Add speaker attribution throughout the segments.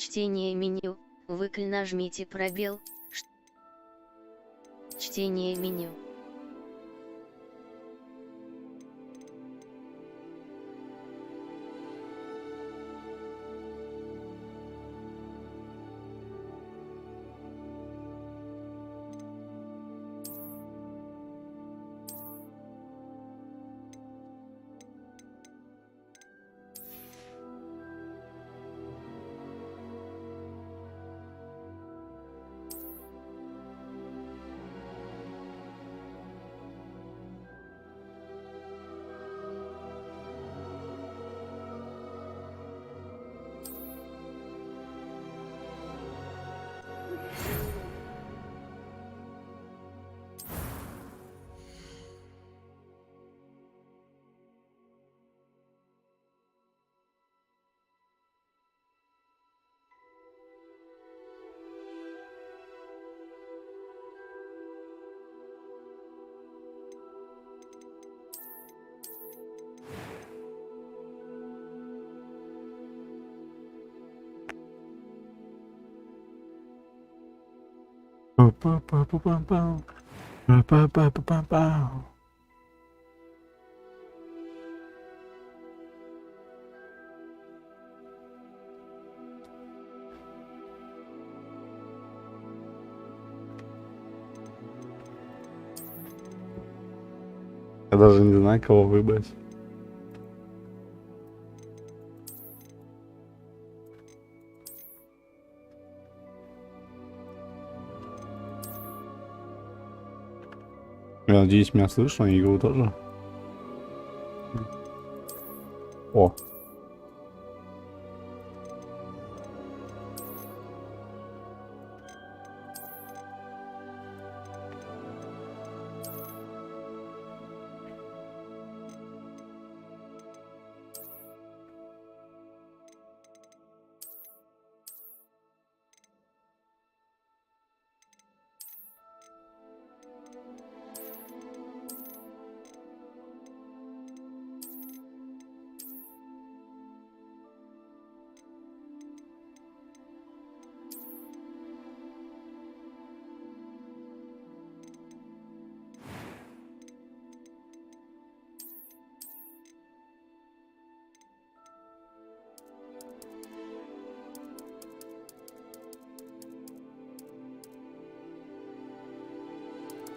Speaker 1: Чтение меню. Нажмите пробел. Чтение меню.
Speaker 2: Я даже не знаю, кого выбрать. Я надеюсь, меня слышно, и игру тоже. О.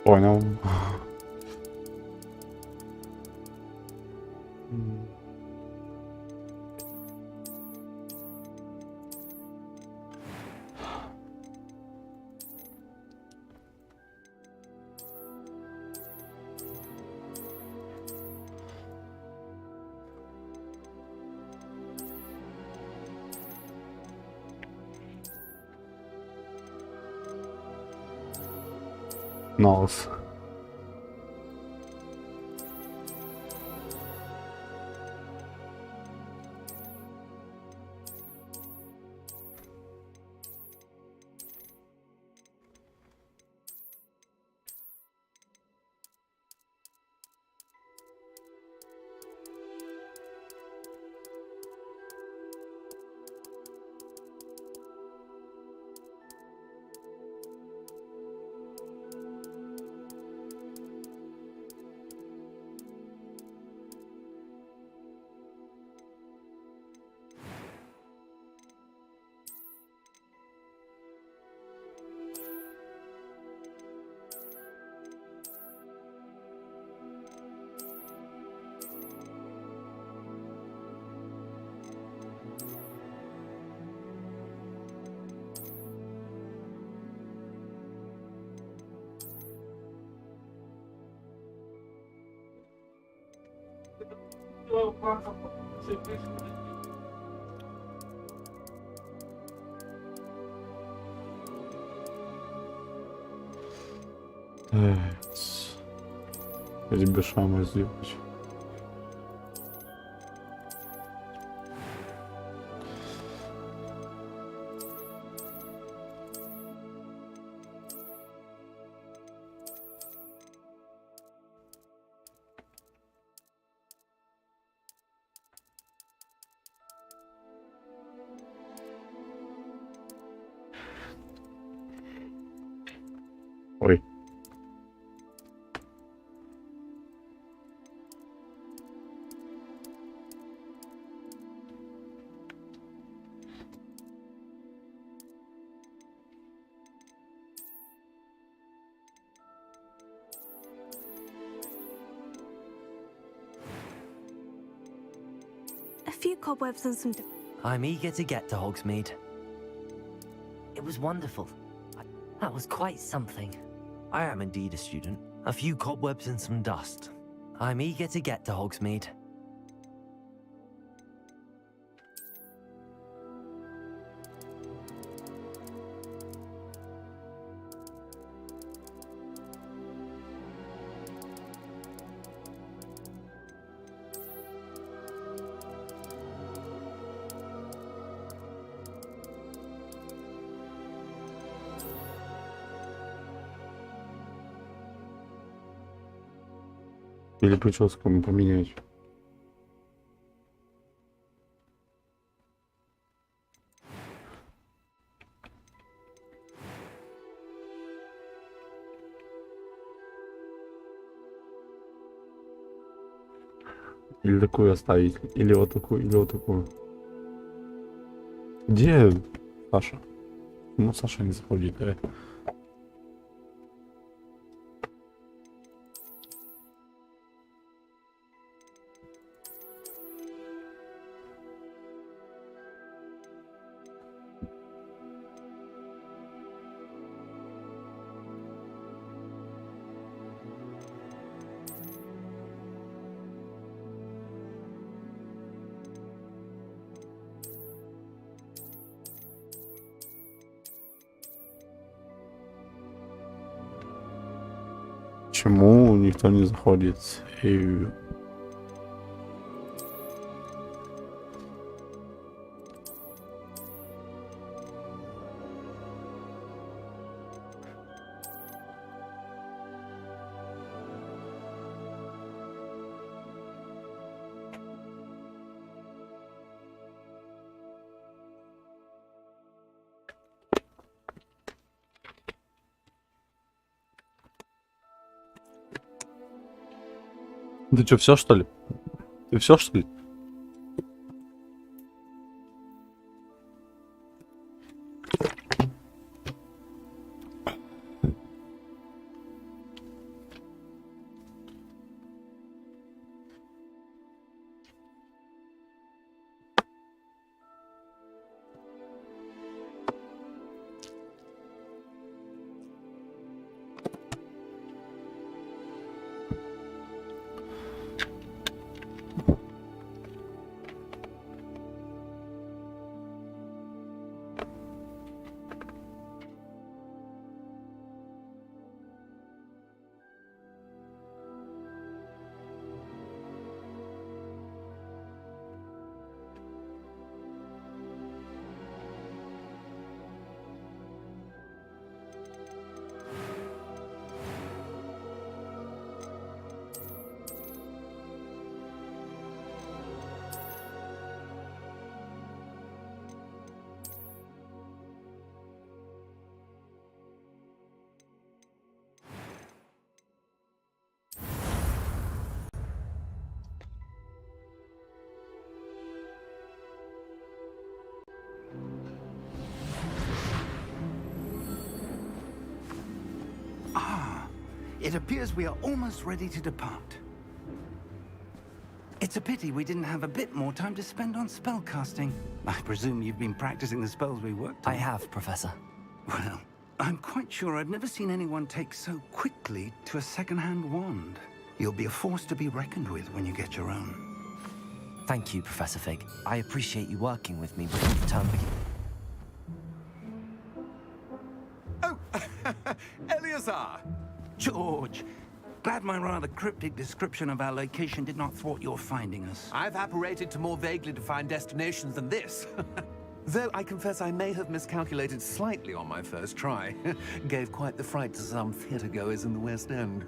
Speaker 2: Понял. Нос. Без шама сделать. Ой.
Speaker 3: A few cobwebs and some...
Speaker 4: I'm eager to get to Hogsmeade. It was wonderful. That was quite something. I am indeed a student. A few cobwebs and some dust. I'm eager to get to Hogsmeade.
Speaker 2: Или прическу поменять. Или такую оставить, или вот такую, или вот такую. Где Саша? Ну, Саша не заходит, да? Почему никто не заходит? И... Ты что, все что ли? Ты все что ли?
Speaker 5: It appears we are almost ready to depart. It's a pity we didn't have a bit more time to spend on spellcasting. I presume you've been practicing the spells we worked on.
Speaker 4: I have, Professor.
Speaker 5: Well, I'm quite sure I've never seen anyone take so quickly to a second-hand wand. You'll be a force to be reckoned with when you get your own.
Speaker 4: Thank you, Professor Fig. I appreciate you working with me before the term begins.
Speaker 5: Oh, Eleazar! George, glad my rather cryptic description of our location did not thwart your finding us.
Speaker 6: I've apparated to more vaguely defined destinations than this. Though I confess I may have miscalculated slightly on my first try. Gave quite the fright to some theatre-goers in the West End.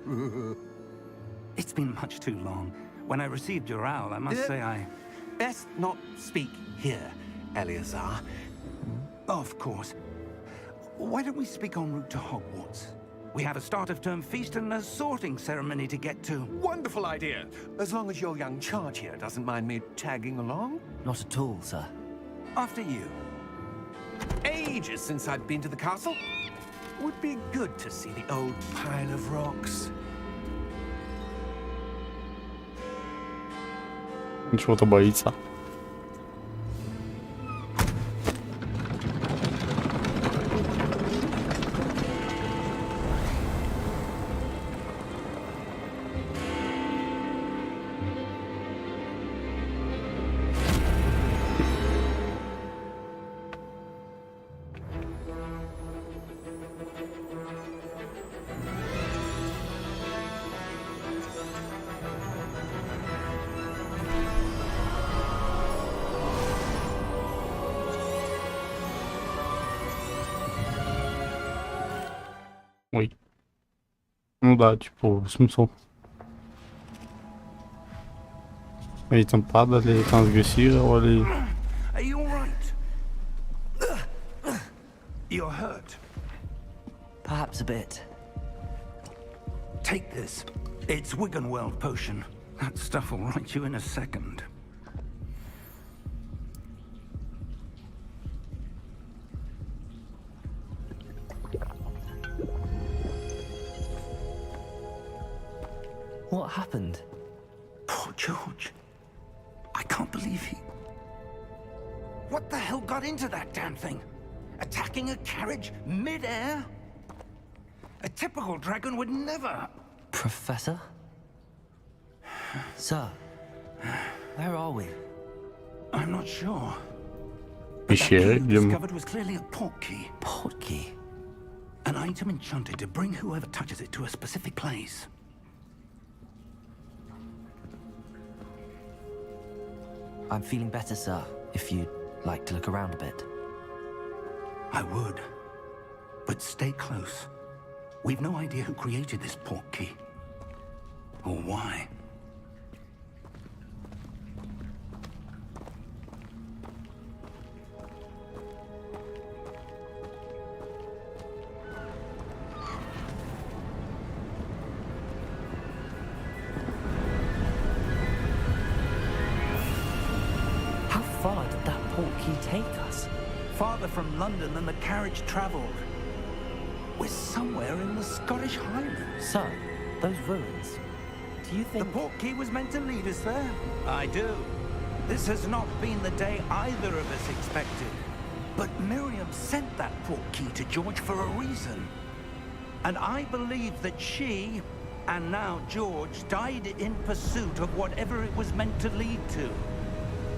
Speaker 5: It's been much too long. When I received your owl, I must say I...
Speaker 6: Best not speak here, Eleazar.
Speaker 5: Of course. Why don't we speak en route to Hogwarts? We have a start-of-term feast and a sorting ceremony to get to.
Speaker 6: Wonderful idea. As long as your young charge here doesn't mind me tagging along.
Speaker 4: Not at all, sir.
Speaker 5: After you.
Speaker 6: Ages since I've been to the castle. Would be good to see the old pile of rocks.
Speaker 2: Чего-то боится. Ой. Ну да, типа, смысл. И там падали, трансгрессировали.
Speaker 5: Are you all right? You're hurt.
Speaker 4: Perhaps a bit.
Speaker 5: Take this. It's Wiggenweld potion. That stuff will right you in a second.
Speaker 4: What happened?
Speaker 5: Poor George. I can't believe he... What the hell got into that damn thing? Attacking a carriage mid-air? A typical dragon would never...
Speaker 4: Professor? Sir, where are we?
Speaker 5: I'm not sure.
Speaker 2: Пещеры,
Speaker 5: That key
Speaker 2: где мы...
Speaker 5: discovered was clearly a portkey.
Speaker 4: Portkey?
Speaker 5: An item enchanted to bring whoever touches it to a specific place.
Speaker 4: I'm feeling better, sir, if you'd like to look around a bit.
Speaker 5: I would. But stay close. We've no idea who created this portkey. Or why.
Speaker 4: How far did that portkey take us?
Speaker 5: Farther from London than the carriage travelled. We're somewhere in the Scottish Highlands.
Speaker 4: Sir, those ruins. Do you
Speaker 5: The
Speaker 4: think...
Speaker 5: portkey was meant to lead us there. I do. This has not been the day either of us expected. But Miriam sent that portkey to George for a reason. And I believe that she, and now George, died in pursuit of whatever it was meant to lead to.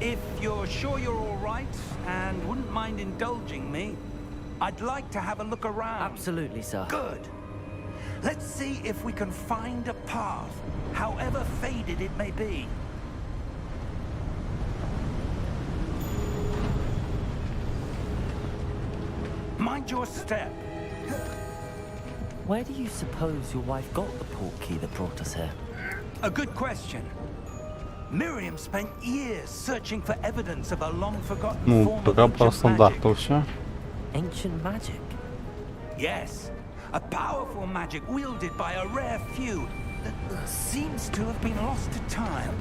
Speaker 5: If you're sure you're all right, and wouldn't mind indulging me, I'd like to have a look around.
Speaker 4: Absolutely, sir.
Speaker 5: Good. Let's see if we can find a path, however faded it may be. Mind your step.
Speaker 4: Where do you suppose your wife got the portkey that brought us here?
Speaker 5: A good question. Miriam spent years searching for evidence of a long-forgotten
Speaker 2: Ну,
Speaker 5: form of
Speaker 2: пока по
Speaker 5: ancient
Speaker 2: стандарту
Speaker 5: magic.
Speaker 2: все.
Speaker 4: Ancient magic?
Speaker 5: Yes, a powerful magic wielded by a rare few that seems to have been lost to time.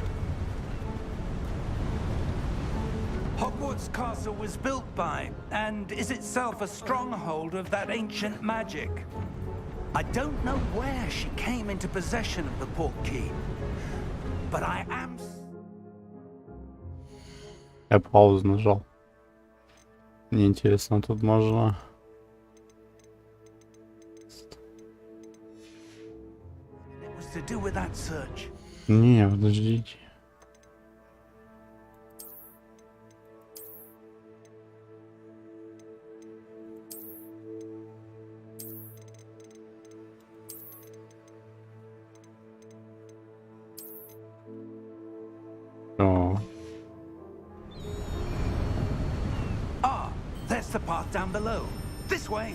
Speaker 5: Hogwarts Castle was built by, and is itself a stronghold of that ancient magic. I don't know where she came into possession of the portkey, but I am...
Speaker 2: Я паузу нажал. Мне интересно, тут можно...
Speaker 5: It was to do with that search.
Speaker 2: Не, подождите. О,
Speaker 5: Ah, there's the path down below. This way.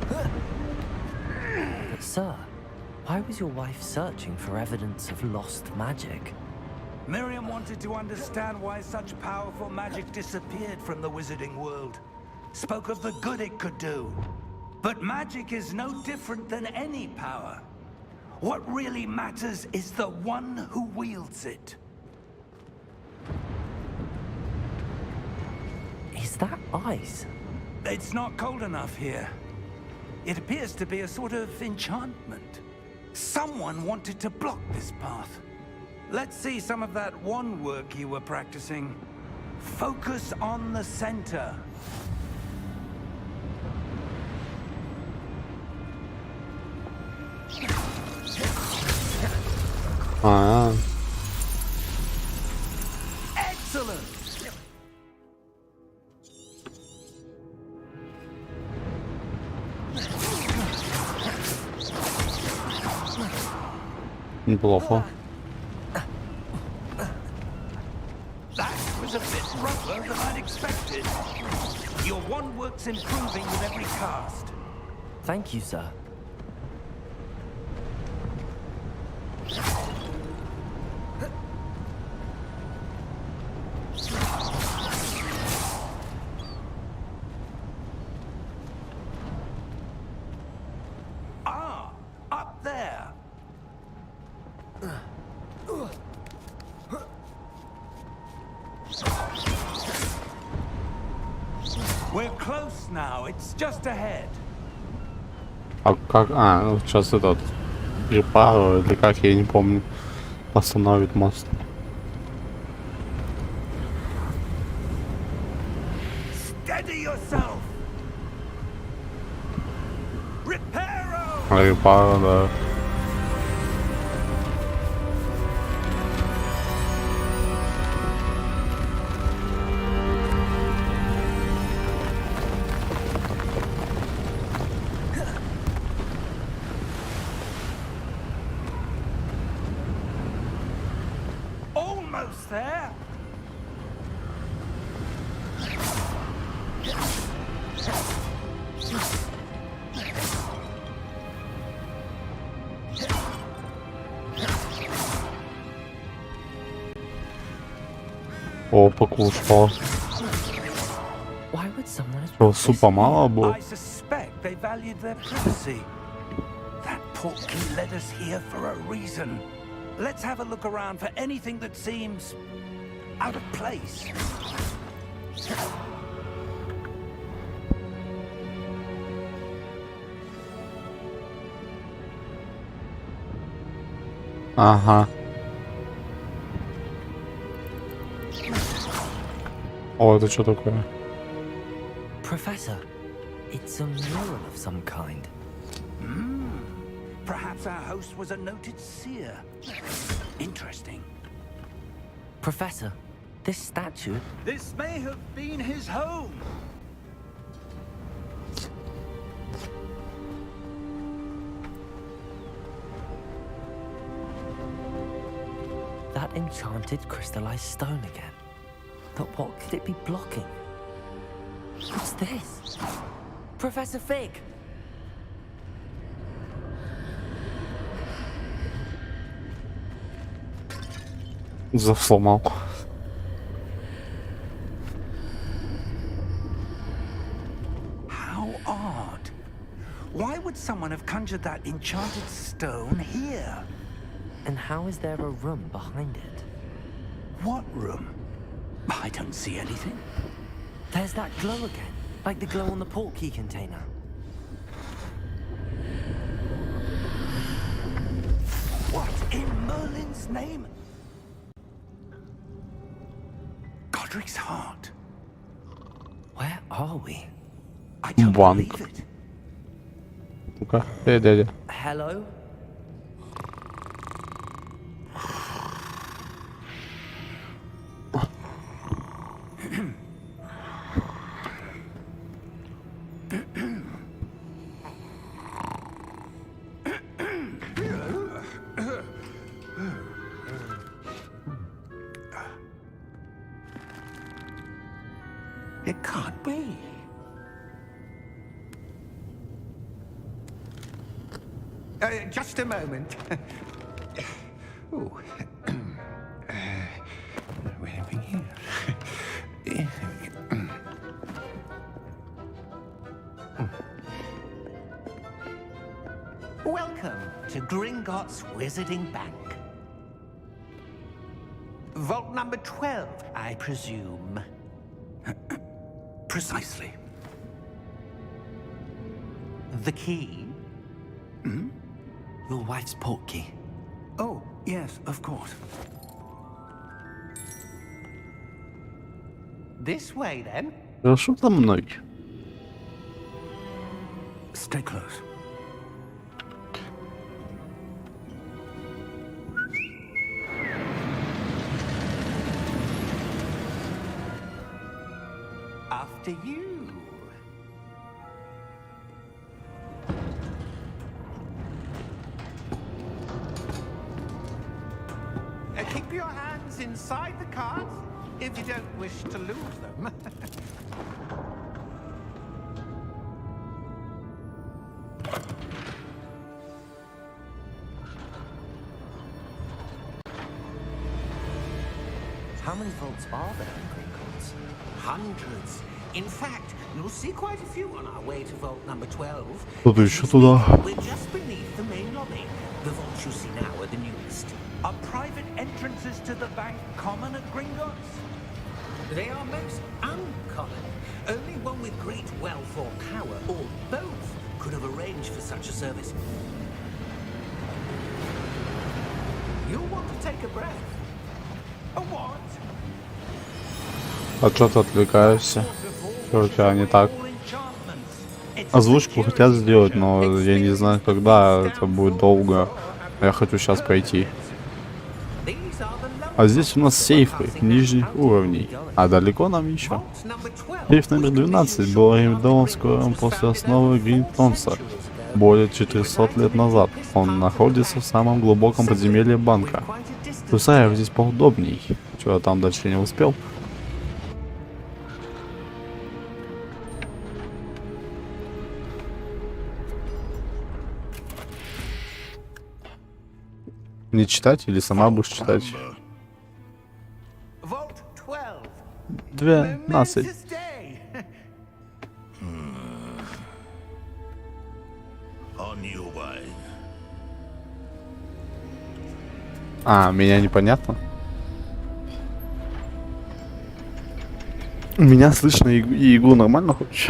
Speaker 4: But sir, why was your wife searching for evidence of lost magic?
Speaker 5: Miriam wanted to understand why such powerful magic disappeared from the wizarding world. Spoke of the good it could do. But magic is no different than any power. What really matters is the one who wields it.
Speaker 4: Is that ice?
Speaker 5: It's not cold enough here. It appears to be a sort of enchantment. Someone wanted to block this path. Let's see some of that wand work you were practicing. Focus on the center. Excellent.
Speaker 2: Неплохо.
Speaker 5: That was a bit rougher than I'd expected. Your wand work's improving with every cast.
Speaker 4: Thank you, sir.
Speaker 5: Ah, up there. We're close now. It's just ahead.
Speaker 2: А как... А, ну сейчас этот... Припару или как, я не помню. Остановит мост.
Speaker 5: Steady yourself. Reparo.
Speaker 2: Припару, да.
Speaker 5: Almost there.
Speaker 2: О, покушал.
Speaker 4: Why would someone
Speaker 2: Что, супа мало было?
Speaker 5: I suspect they valued their privacy. That portkey led us here for a reason. Let's have a look around for anything that seems out of place.
Speaker 2: Ага. О, это что такое?
Speaker 4: Professor, it's a mural of some kind.
Speaker 5: Perhaps our host was a noted seer. Interesting.
Speaker 4: Professor, this statue...
Speaker 5: This may have been his home.
Speaker 4: That enchanted crystallized stone again. But what could it be blocking? What's this? Professor Fig!
Speaker 2: Засломал.
Speaker 5: How odd. Why would someone have conjured that enchanted stone here?
Speaker 4: And how is there a room behind it?
Speaker 5: What room? I don't see anything.
Speaker 4: There's that glow again, like the glow on the portkey container.
Speaker 5: What in Merlin's name? Godric's heart.
Speaker 4: Where are we?
Speaker 5: I don't
Speaker 2: Банк.
Speaker 5: believe it.
Speaker 2: Ну-ка, дядя.
Speaker 4: Hello?
Speaker 5: It can't be. Just a moment. Oh. Where are we here? Welcome to Gringotts Wizarding Bank. Vault number 12, I presume.
Speaker 3: Precisely.
Speaker 5: The key?
Speaker 4: Your wife's port key.
Speaker 3: Oh, yes, of course.
Speaker 5: This way, then.
Speaker 2: Хорошо за мной.
Speaker 3: Stay close.
Speaker 5: After you. Keep your hands inside the cards if you don't wish to lose them.
Speaker 4: How many vaults are there in Gringotts?
Speaker 5: Hundreds. In fact, you'll see quite a few on our way to vault number 12.
Speaker 2: Кто-то еще туда.
Speaker 5: We're just beneath the main lobby. The vaults you see now are the newest.
Speaker 3: Are private entrances to the bank common at Gringotts?
Speaker 5: They are most uncommon. Only one with great wealth or power, or both, could have arranged for such a service. You'll want to take a breath. A what?
Speaker 2: А что ты отвлекаешься? Что у тебя не так? Озвучку хотят сделать, но я не знаю, когда это будет долго. Я хочу сейчас пройти. А здесь у нас сейфы нижних уровней. А далеко нам еще? Сейф номер 12 был арендован скоро после основы Гринтонса, более 400 лет назад. Он находится в самом глубоком подземелье банка. Представляю, здесь поудобней. Что, я там дальше не успел? Не читать или сама будешь читать? 12. А, меня непонятно? Меня слышно и иглу нормально хочешь?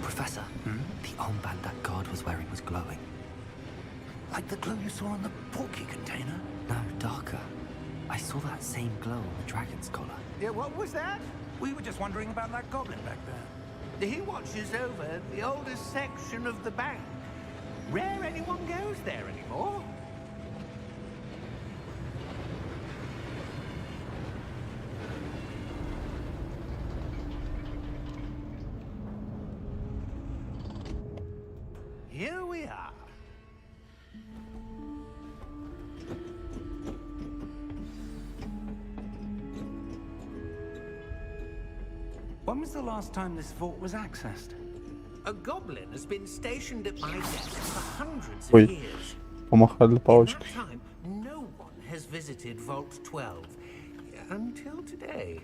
Speaker 4: Professor, the armband that guard was wearing was glowing.
Speaker 3: Like the glow you saw on the portkey container?
Speaker 4: No, darker. I saw that same glow on the dragon's collar.
Speaker 5: Yeah, what was that?
Speaker 3: We were just wondering about that goblin back there.
Speaker 5: He watches over the oldest section of the bank. Rare anyone goes there anymore. Here we are.
Speaker 3: When was the last time this vault was accessed?
Speaker 5: A goblin has been stationed at my desk for hundreds
Speaker 2: Ой,
Speaker 5: of years.
Speaker 2: помахали
Speaker 5: In that
Speaker 2: палочкой.
Speaker 5: time, no one has visited Vault 12 until today.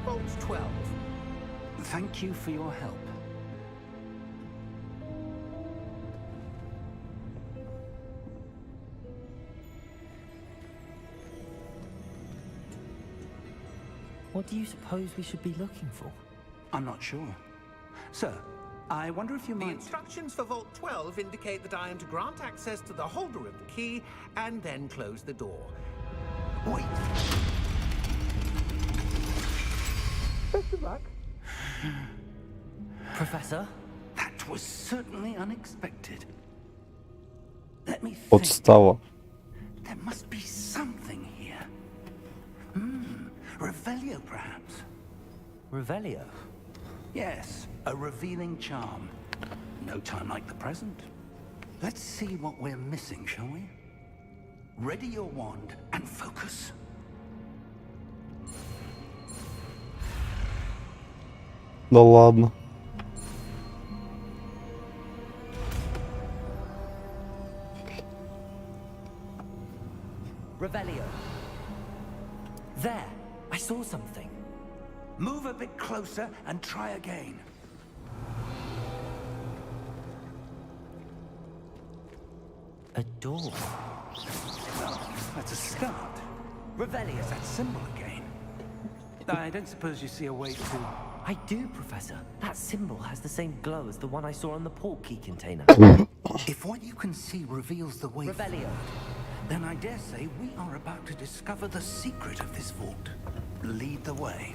Speaker 5: Vault 12.
Speaker 3: Thank you for your help.
Speaker 4: What do you suppose we should be looking for?
Speaker 3: I'm not sure. Sir, I wonder if you
Speaker 5: The
Speaker 3: might...
Speaker 5: instructions for Vault 12 indicate that I am to grant access to the holder of the key and then close the door.
Speaker 3: Wait.
Speaker 5: Best of luck.
Speaker 4: Professor?
Speaker 3: That was certainly unexpected. Let me think.
Speaker 2: Подстава.
Speaker 3: There must be something here. Revelio, perhaps?
Speaker 4: Revelio?
Speaker 3: Yes, a revealing charm. No time like the present. Let's see what we're missing, shall we? Ready your wand and focus.
Speaker 2: Да ладно.
Speaker 4: Revelio. There, I saw something.
Speaker 5: Move a bit closer and try again.
Speaker 4: A door.
Speaker 5: That's a start.
Speaker 4: Revelio.
Speaker 5: That symbol again. I don't suppose you see a way to...
Speaker 4: I do, Professor. That symbol has the same glow as the one I saw on the port key container.
Speaker 5: If what you can see reveals the way
Speaker 4: Revelio.
Speaker 5: forward, then I dare say we are about to discover the secret of this vault. Lead the way.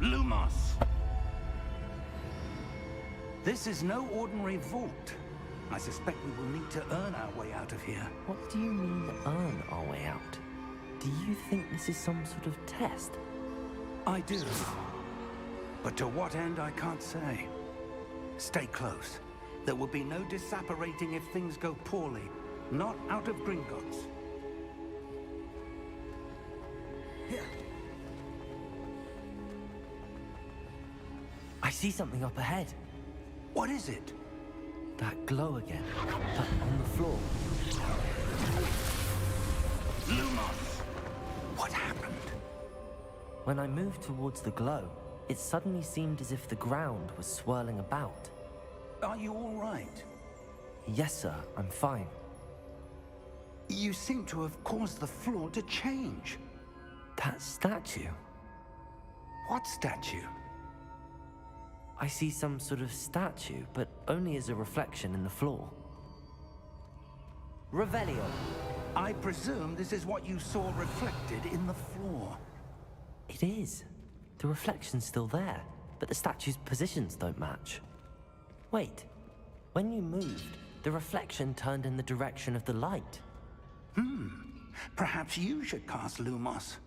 Speaker 5: Lumos! This is no ordinary vault. I suspect we will need to earn our way out of here.
Speaker 4: What do you mean, earn our way out? Do you think this is some sort of test?
Speaker 5: I do. But to what end, I can't say. Stay close. There will be no disapparating if things go poorly. Not out of Gringotts. Here.
Speaker 4: I see something up ahead.
Speaker 5: What is it?
Speaker 4: That glow again, but on the floor.
Speaker 5: Lumos! What happened?
Speaker 4: When I moved towards the glow, it suddenly seemed as if the ground was swirling about.
Speaker 5: Are you all right?
Speaker 4: Yes, sir, I'm fine.
Speaker 5: You seem to have caused the floor to change.
Speaker 4: That statue.
Speaker 5: What statue?
Speaker 4: I see some sort of statue, but only as a reflection in the floor. Revelio.
Speaker 5: I presume this is what you saw reflected in the floor.
Speaker 4: It is. The reflection's still there, but the statue's positions don't match. Wait. When you moved, the reflection turned in the direction of the light.
Speaker 5: Perhaps you should cast Lumos.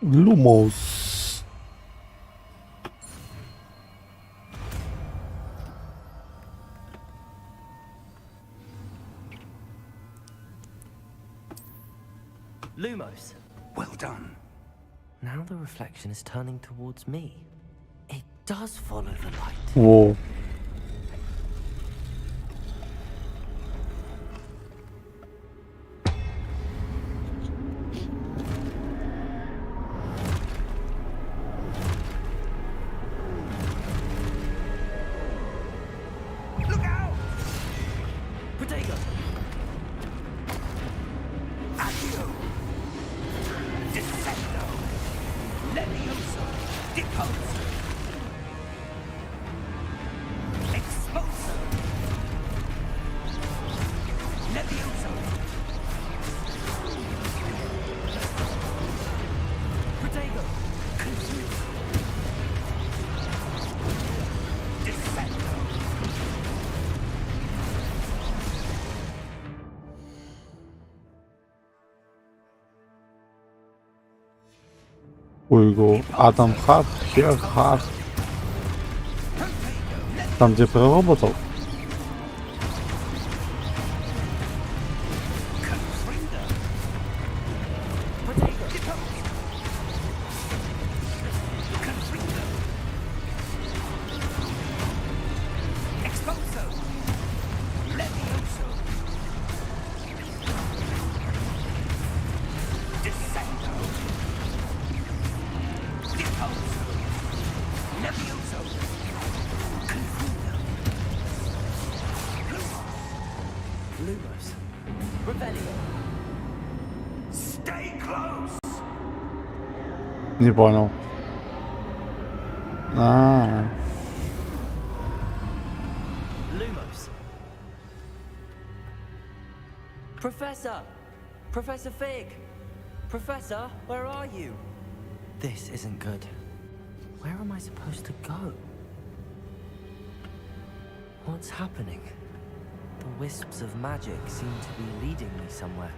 Speaker 2: Lumos.
Speaker 4: Lumos.
Speaker 5: Well done.
Speaker 4: Now the reflection is turning towards me. It does follow the light.
Speaker 2: Whoa.
Speaker 5: Look out!
Speaker 4: Protego!
Speaker 5: Accio! Descendo! Levioso! Deposo! Expulso! Levioso!
Speaker 4: Protego!
Speaker 5: Descendo!
Speaker 2: We go. Atom Hard, Here Hard. Там, где про роботов.
Speaker 5: Expulso! Levioso! Descendo! Deposo! Levioso! Confundo!
Speaker 4: Lumos. Revelio.
Speaker 5: Stay close!
Speaker 2: Не понял. А,
Speaker 4: Lumos. Professor! Professor Fig! Professor, where are you? This isn't good. Where am I supposed to go? What's happening? The wisps of magic seem to be leading me somewhere.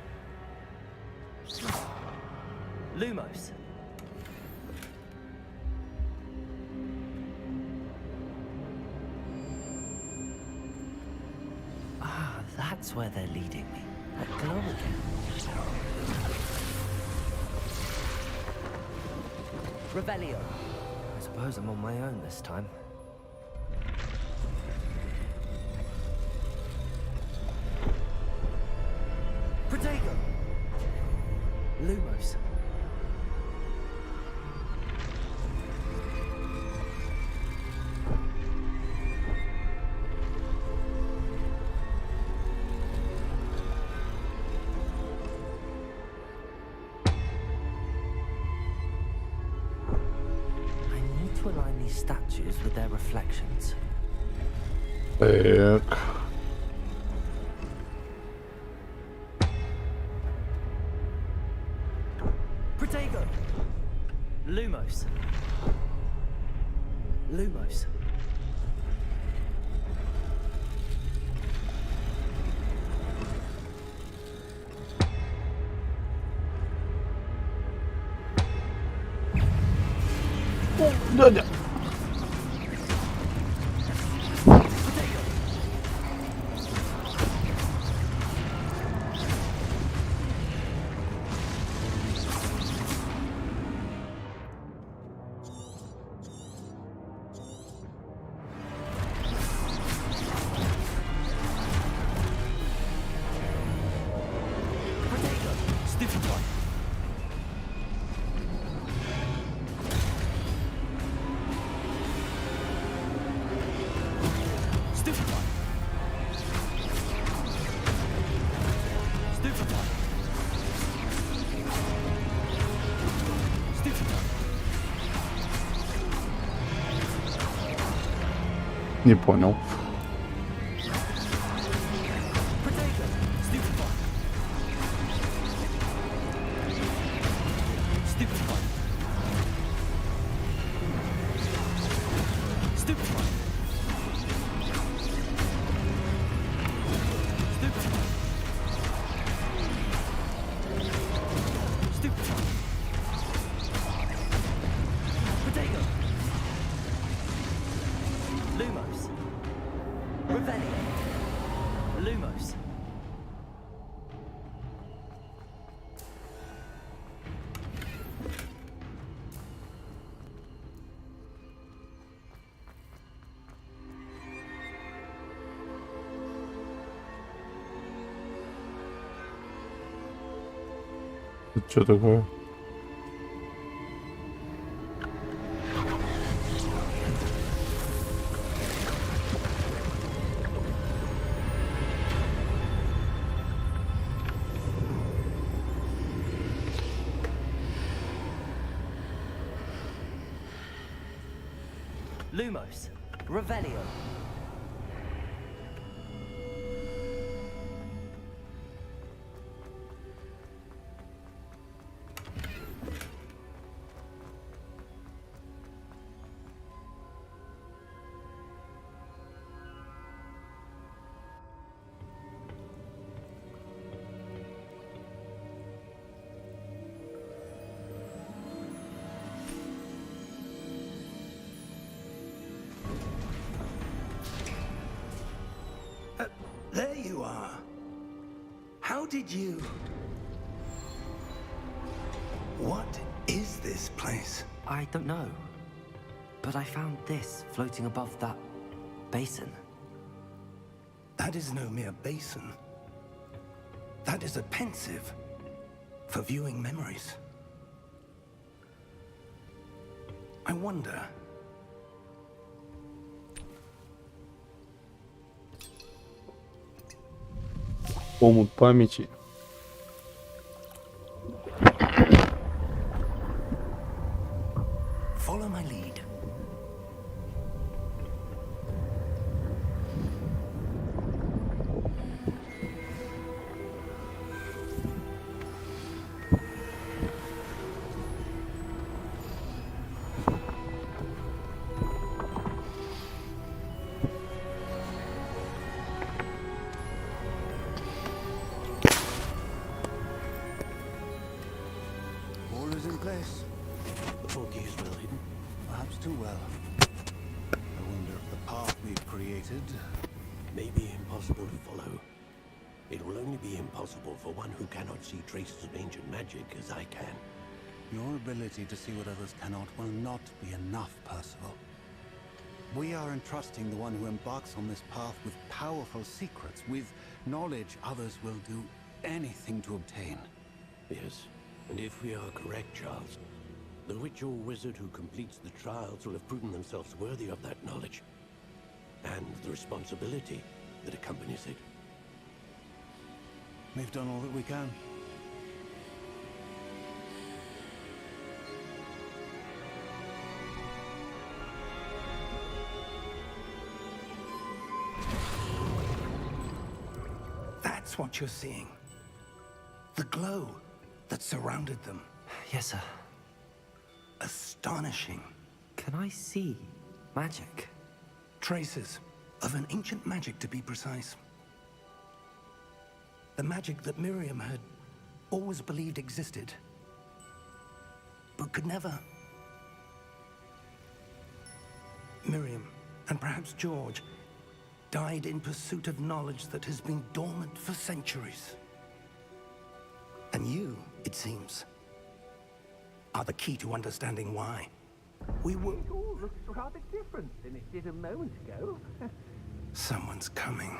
Speaker 4: Lumos. Ah, that's where they're leading me. That glow again. Revelio. I suppose I'm on my own this time. Protego. Lumos. To align these statues with their reflections.
Speaker 2: Так.
Speaker 4: Protego. Lumos. Lumos.
Speaker 2: Дядя. Не понял.
Speaker 4: Lumos. Revelio. Lumos.
Speaker 2: Это что такое?
Speaker 4: Lumos. Revelio.
Speaker 3: There you are. How did you... What is this place?
Speaker 4: I don't know. But I found this floating above that basin.
Speaker 3: That is no mere basin. That is a pensive for viewing memories. I wonder...
Speaker 2: Омут памяти.
Speaker 3: Follow my lead. In place. The portkey is well hidden, perhaps too well. I wonder if the path we've created may be impossible to follow.
Speaker 7: It will only be impossible for one who cannot see traces of ancient magic as I can.
Speaker 3: Your ability to see what others cannot will not be enough, Percival. We are entrusting the one who embarks on this path with powerful secrets, with knowledge others will do anything to obtain.
Speaker 7: Yes, and if we are correct, Charles, the witch or wizard who completes the trials will have proven themselves worthy of that knowledge, and the responsibility that accompanies it.
Speaker 3: We've done all that we can.
Speaker 5: That's what you're seeing. The glow that surrounded them.
Speaker 4: Yes, sir.
Speaker 5: Astonishing.
Speaker 4: Can I see magic?
Speaker 5: Traces of an ancient magic, to be precise. The magic that Miriam had always believed existed, but could never. Miriam, and perhaps George, died in pursuit of knowledge that has been dormant for centuries. And you, it seems, are the key to understanding why. We were...
Speaker 8: It all looks rather different than it did a moment ago.
Speaker 5: Someone's coming.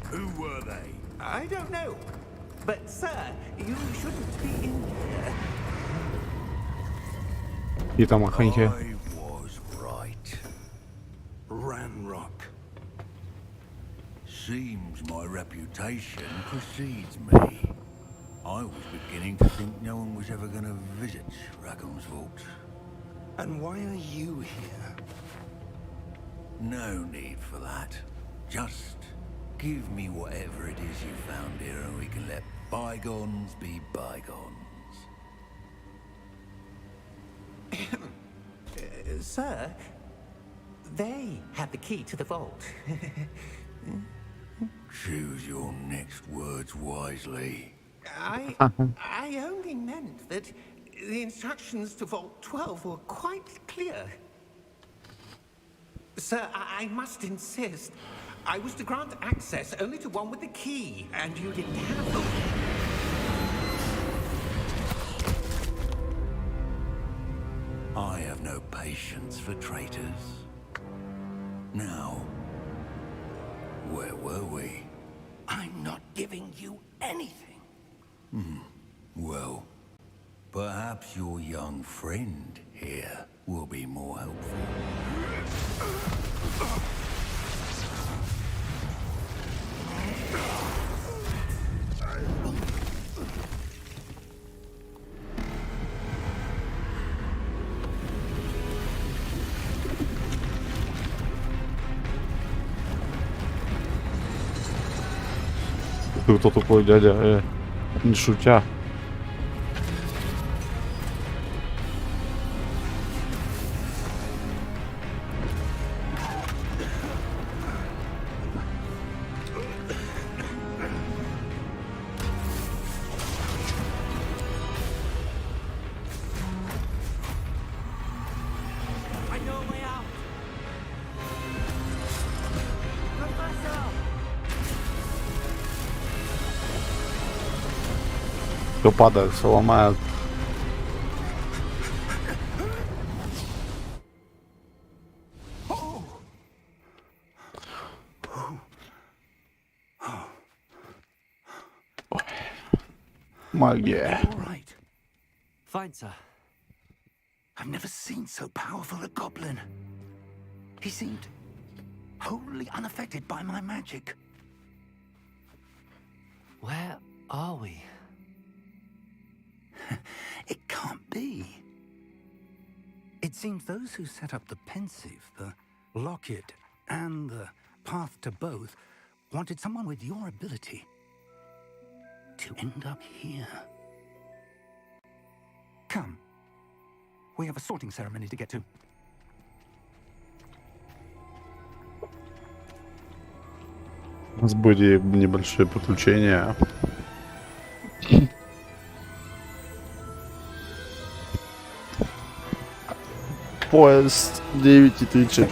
Speaker 3: Who were they?
Speaker 8: I don't know. But, sir, you shouldn't be in here.
Speaker 2: И там охранники.
Speaker 3: I was right.
Speaker 5: Ranrock.
Speaker 3: Seems my reputation precedes me. I was beginning to think no one was ever going to visit Rackham's vault.
Speaker 5: And why are you here?
Speaker 3: No need for that. Just give me whatever it is you found here and we can let bygones be bygones.
Speaker 8: Sir, they had the key to the vault.
Speaker 3: Choose your next words wisely.
Speaker 8: I only meant that the instructions to Vault 12 were quite clear. Sir, I must insist. I was to grant access only to one with the key, and you didn't have them.
Speaker 3: I have no patience for traitors. Now, where were we?
Speaker 5: I'm not giving you anything.
Speaker 3: Well, perhaps your young friend here will be more helpful.
Speaker 2: Ты кто такой, дядя? Не шутя.
Speaker 8: I know a way out. Professor!
Speaker 2: Все падает, все ломает. Магия.
Speaker 5: All right.
Speaker 4: Fine, sir.
Speaker 5: I've never seen so powerful a goblin. He seemed wholly unaffected by my magic.
Speaker 4: Where are we?
Speaker 5: It can't be. It seems those who set up the pensive, the locket, and the path to both wanted someone with your ability to end up here. Come. We have a sorting ceremony to get to.
Speaker 2: У нас были небольшие приключения. Поезд 9:30.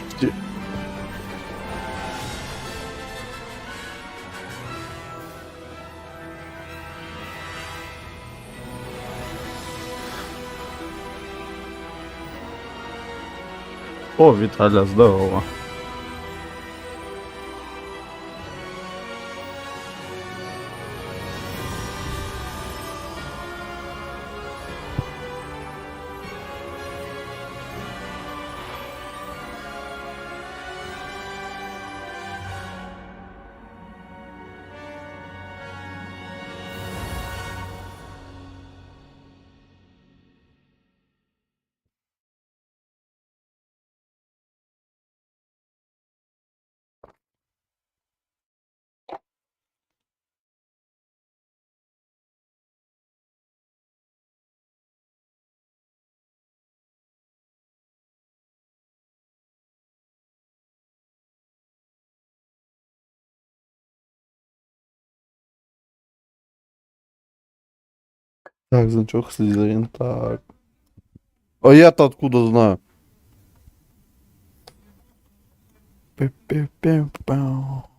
Speaker 2: О, Виталя, здорово. Так, значок Слизерин, так. А я-то откуда знаю? Пи-пи-пи-пау.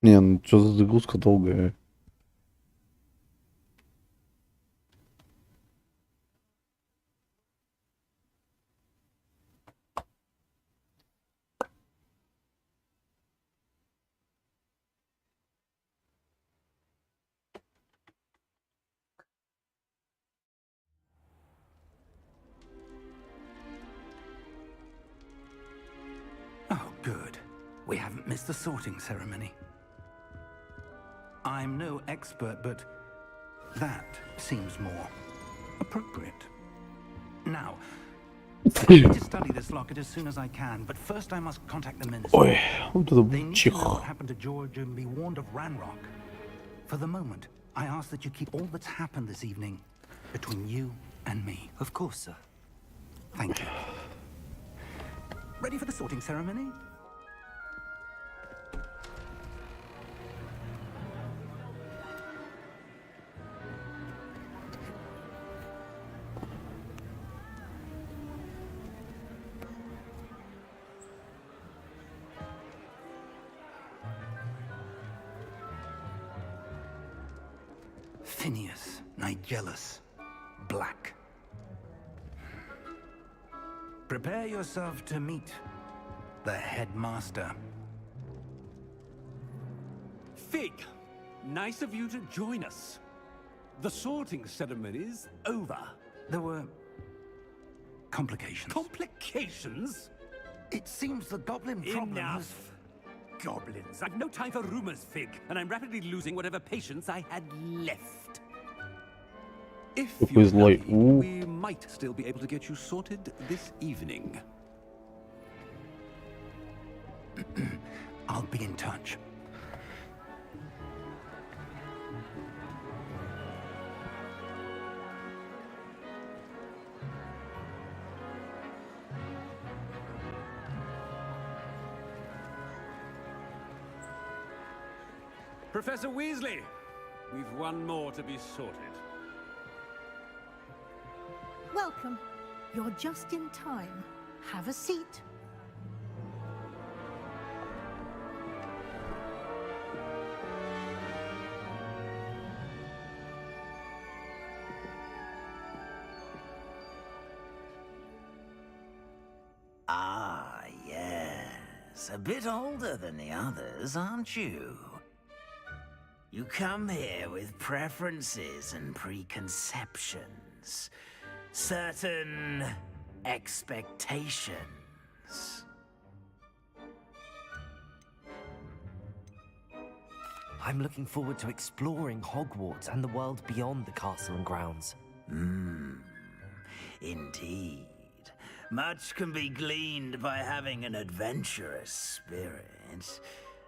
Speaker 2: Не, ну что за загрузка долгая?
Speaker 5: Oh, good. We haven't missed the sorting ceremony. I'm no expert, but that seems more appropriate. Now, I need to study this locket as soon as I can, but first I must contact the minister.
Speaker 2: Ой, вот это
Speaker 5: They
Speaker 2: был
Speaker 5: need to know
Speaker 2: чих.
Speaker 5: what happened to George and be warned of Ranrock. For the moment, I ask that you keep all that's happened this evening between you and me.
Speaker 4: Of course, sir.
Speaker 5: Thank you. Ready for the sorting ceremony? Phineas Nigellus Black. Prepare yourself to meet the headmaster.
Speaker 9: Fig, nice of you to join us. The sorting ceremony's over.
Speaker 5: There were complications.
Speaker 9: Complications?
Speaker 5: It seems the goblin problem has...
Speaker 9: Enough. Goblins. I've no time for rumors, Fig, and I'm rapidly losing whatever patience I had left. If you're
Speaker 2: Who's late?
Speaker 9: lucky,
Speaker 2: Ooh.
Speaker 9: we might still be able to get you sorted this evening.
Speaker 5: I'll be in touch.
Speaker 9: Professor Weasley, we've one more to be sorted.
Speaker 10: Welcome. You're just in time. Have a seat.
Speaker 11: Ah, yes. A bit older than the others, aren't you? You come here with preferences and preconceptions. Certain expectations.
Speaker 4: I'm looking forward to exploring Hogwarts and the world beyond the castle and grounds.
Speaker 11: Indeed. Much can be gleaned by having an adventurous spirit,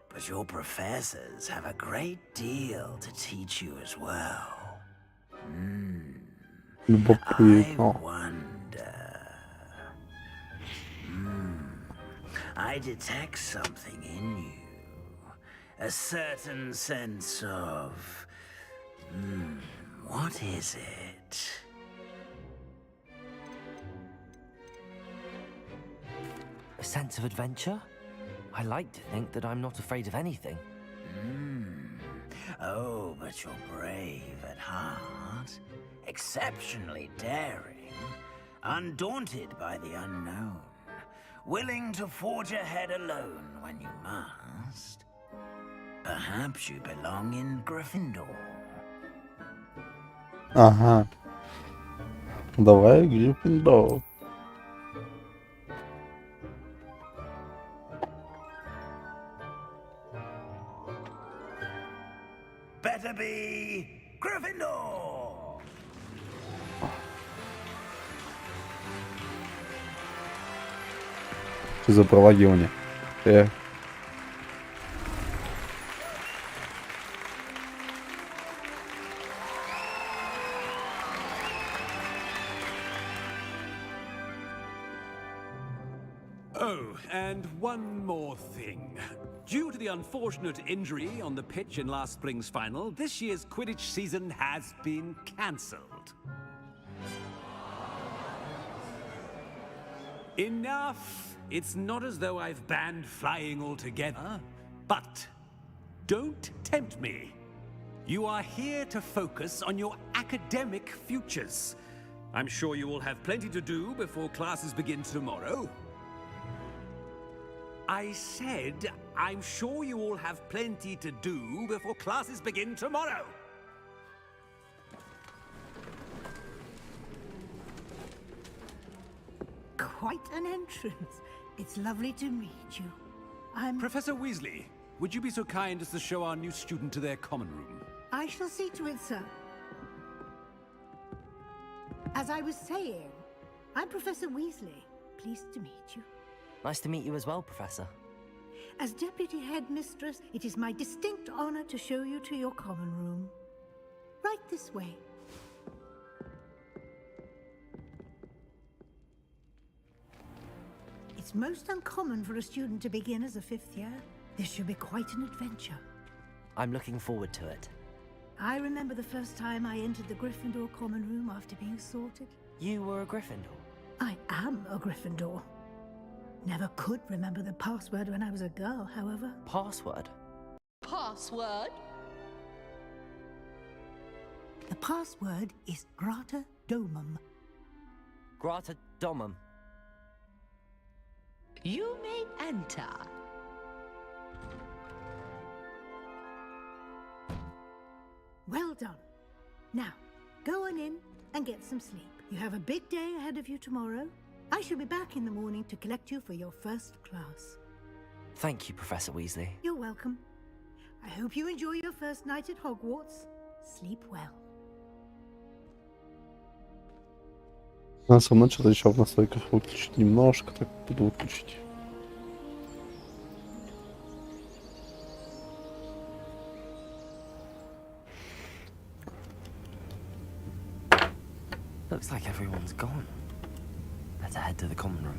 Speaker 11: but your professors have a great deal to teach you as well. I
Speaker 2: Любопытно.
Speaker 11: wonder... I detect something in you. A certain sense of... what is it?
Speaker 4: sense of adventure. I like to think that I'm not afraid of anything.
Speaker 11: Oh, but you're brave at heart. Exceptionally daring. Undaunted by the unknown. Willing to forge ahead alone when you must. Perhaps you belong in Gryffindor.
Speaker 2: Ага. Давай, Гриффиндор.
Speaker 11: Better be Gryffindor!
Speaker 2: Что за провагивание?
Speaker 9: Oh, and one more thing. Due to the unfortunate injury on the pitch in last spring's final, this year's Quidditch season has been cancelled. Enough! It's not as though I've banned flying altogether, but don't tempt me. You are here to focus on your academic futures. I'm sure you will have plenty to do before classes begin tomorrow. I said, I'm sure you all have plenty to do before classes begin tomorrow.
Speaker 10: Quite an entrance. It's lovely to meet you. I'm...
Speaker 9: Professor Weasley, would you be so kind as to show our new student to their common room?
Speaker 10: I shall see to it, sir. As I was saying, I'm Professor Weasley. Pleased to meet you.
Speaker 4: Nice to meet you as well, Professor.
Speaker 10: As Deputy Headmistress, it is my distinct honor to show you to your common room. Right this way. It's most uncommon for a student to begin as a fifth year. This should be quite an adventure.
Speaker 4: I'm looking forward to it.
Speaker 10: I remember the first time I entered the Gryffindor common room after being sorted.
Speaker 4: You were a Gryffindor?
Speaker 10: I am a Gryffindor. Never could remember the password when I was a girl, however.
Speaker 4: Password?
Speaker 12: Password?
Speaker 10: The password is Grata Domum.
Speaker 4: Grata Domum.
Speaker 12: You may enter.
Speaker 10: Well done. Now, go on in and get some sleep. You have a big day ahead of you tomorrow. I shall be back in the morning to collect you for your first class.
Speaker 4: Thank you, Professor Weasley.
Speaker 10: You're welcome. I hope you enjoy your first night at Hogwarts. Sleep well.
Speaker 2: Надо со мной что-то еще в настройках выключить. Немножко так буду выключить.
Speaker 4: Looks like everyone's gone. Better head to the common room.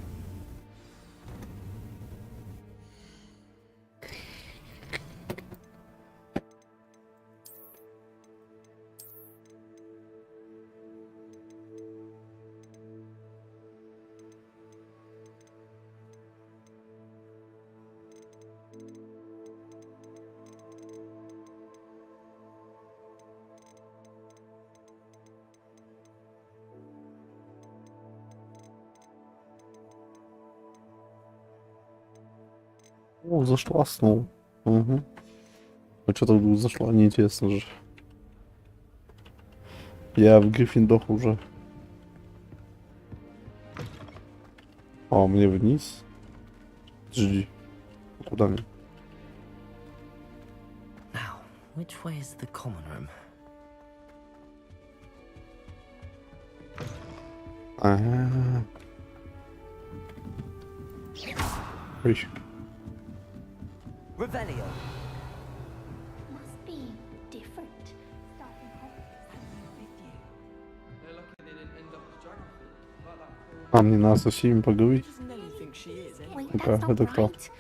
Speaker 2: О, зашла снова. Угу. А что так вдруг зашла? Неинтересно же. Я в Гриффиндор уже. А, мне вниз. Жди. Куда мне?
Speaker 4: Now, which way is the common room?
Speaker 2: Ага. Ой.
Speaker 4: Revelio.
Speaker 13: Must be different.
Speaker 2: А, мне надо со всеми поговорить.
Speaker 13: Wait,
Speaker 2: Ну-ка,
Speaker 13: that's not
Speaker 2: это кто?
Speaker 13: right.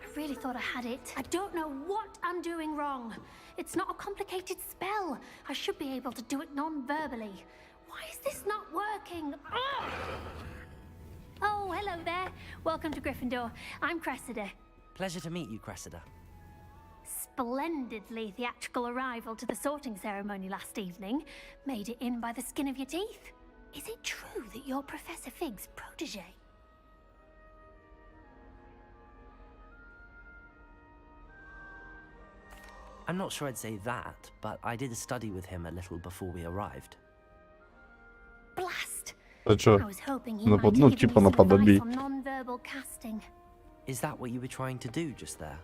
Speaker 13: I really thought I had it. I don't know what I'm doing wrong. It's not a complicated spell. I should be able to do it non-verbally. Why is this not working? Ugh! Oh, hello there. Welcome to Gryffindor. I'm Cressida.
Speaker 4: Pleasure to meet you, Cressida.
Speaker 13: Splendidly theatrical arrival to the sorting ceremony last evening. Made it in by the skin of your teeth. Is it true that you're Professor Fig's protege?
Speaker 4: I'm not sure I'd say that, but I did study with him a little before we arrived.
Speaker 13: Blast!
Speaker 2: А чё?
Speaker 13: I was hoping he
Speaker 2: Ну,
Speaker 13: might have
Speaker 2: ну,
Speaker 13: given
Speaker 2: типа
Speaker 13: you some
Speaker 2: наподобие.
Speaker 13: advice on non-verbal casting.
Speaker 4: Is that what you were trying to do just there?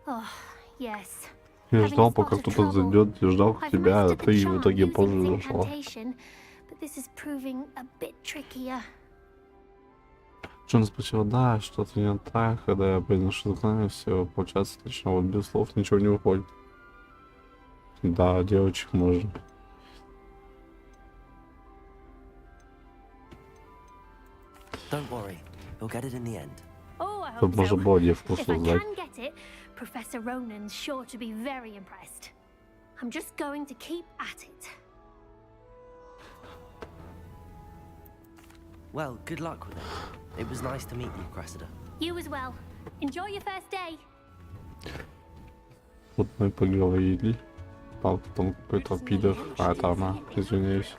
Speaker 13: Oh, yes.
Speaker 2: Я
Speaker 13: Having
Speaker 2: ждал,
Speaker 13: a
Speaker 2: пока
Speaker 13: spot of
Speaker 2: кто-то
Speaker 13: trouble.
Speaker 2: зайдет, я ждал
Speaker 13: I've
Speaker 2: тебя, а
Speaker 13: mastered the
Speaker 2: ты в
Speaker 13: charm
Speaker 2: итоге
Speaker 13: using
Speaker 2: позже
Speaker 13: this
Speaker 2: зашла.
Speaker 13: incantation, but this is proving a bit trickier.
Speaker 2: Джон спросил, да, что-то не так, когда я произношу заклинание, все получается точно, вот без слов ничего не выходит. Да, девочек можно.
Speaker 4: Don't worry, you'll get it in the end.
Speaker 13: Oh, I
Speaker 2: Тут
Speaker 13: hope
Speaker 2: можно
Speaker 13: so.
Speaker 2: было
Speaker 13: If
Speaker 2: вкусно
Speaker 13: I
Speaker 2: знать.
Speaker 13: can get it, Professor Ronan's sure to be very impressed. I'm just going to keep at it.
Speaker 4: Well, good luck with it. It was nice to meet you, Cressida.
Speaker 13: You as well. Enjoy your first day.
Speaker 2: Вот мы поговорили. А потом какой-то пидор, а это она, извиняюсь.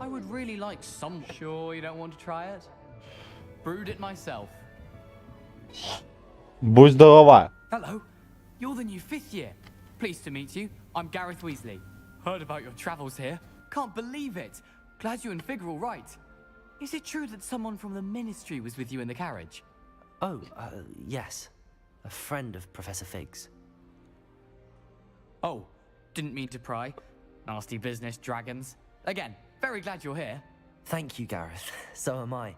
Speaker 14: I would really like some. Sure, you don't want to try it? Brewed it myself.
Speaker 2: Будь здорова!
Speaker 14: Hello, you're the new 5th year. Pleased to meet you. I'm Gareth Weasley. Heard about your travels here. Can't believe it. Glad you and Fig are all right. Is it true that someone from the Ministry was with you in the carriage?
Speaker 4: Oh, yes. A friend of Professor Fig's.
Speaker 14: Oh, didn't mean to pry. Nasty business, dragons. Again, very glad you're here.
Speaker 4: Thank you, Gareth. So am I.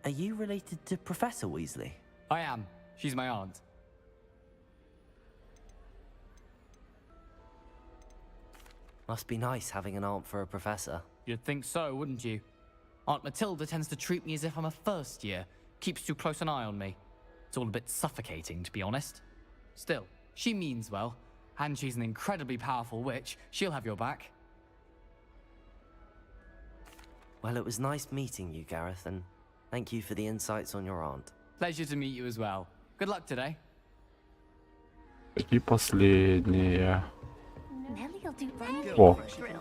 Speaker 4: Are you related to Professor Weasley?
Speaker 14: I am. She's my aunt.
Speaker 4: Must be nice having an aunt for a professor.
Speaker 14: You'd think so, wouldn't you? Aunt Matilda tends to treat me as if I'm a first year. Keeps too close an eye on me. It's all a bit suffocating, to be honest. Still, she means well. And she's an incredibly powerful witch. She'll have your back.
Speaker 4: Well, it was nice meeting you, Gareth, and thank you for the insights on your aunt.
Speaker 14: Pleasure to meet you as well. Good luck today.
Speaker 2: И последнее.
Speaker 13: Nellie'll do anything
Speaker 2: О.
Speaker 13: for a thrill.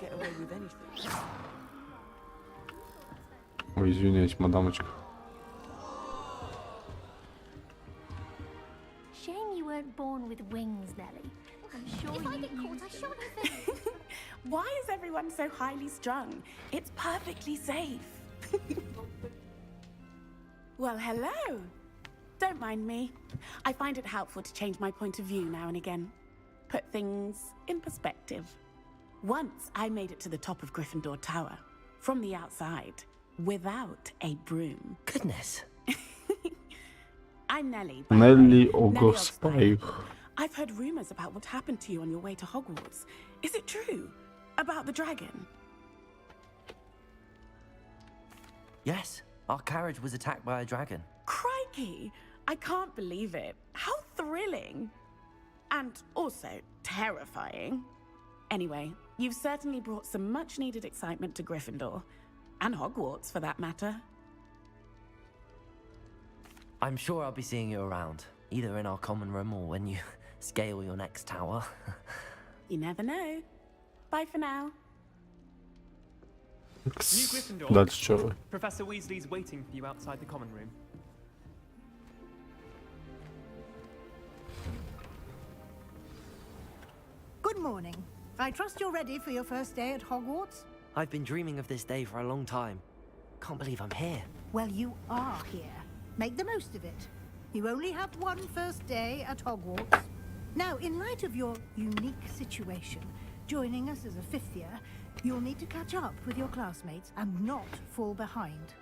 Speaker 2: Ой, извиняюсь, мадамочка.
Speaker 13: Shame you weren't born with wings, Nellie. I'm sure
Speaker 15: If I get caught, I shan't have it. Why is everyone so highly strung? It's perfectly safe. Well, hello. Don't mind me. I find it helpful to change my point of view now and again. Put things in perspective. Once I made it to the top of Gryffindor Tower, from the outside, without a broom.
Speaker 4: Goodness.
Speaker 15: I'm Nellie.
Speaker 2: Нелли Огорспайх.
Speaker 15: I've heard rumors about what happened to you on your way to Hogwarts. Is it true? About the dragon?
Speaker 4: Yes, our carriage was attacked by a dragon.
Speaker 15: Crikey! I can't believe it. How thrilling! And also terrifying. Anyway, you've certainly brought some much-needed excitement to Gryffindor. And Hogwarts, for that matter.
Speaker 4: I'm sure I'll be seeing you around, either in our common room or when you scale your next tower.
Speaker 15: You never know. Bye for now.
Speaker 16: New Gryffindor.
Speaker 2: Дальше что?
Speaker 16: Professor Weasley's waiting for you outside the common room.
Speaker 10: Good morning. I trust you're ready for your first day at Hogwarts?
Speaker 4: I've been dreaming of this day for a long time. Can't believe I'm here.
Speaker 10: Well, you are here. Make the most of it. You only have one first day at Hogwarts. Now, in light of your unique situation, joining us as a 5th year, you'll need to catch up with your classmates and not fall behind.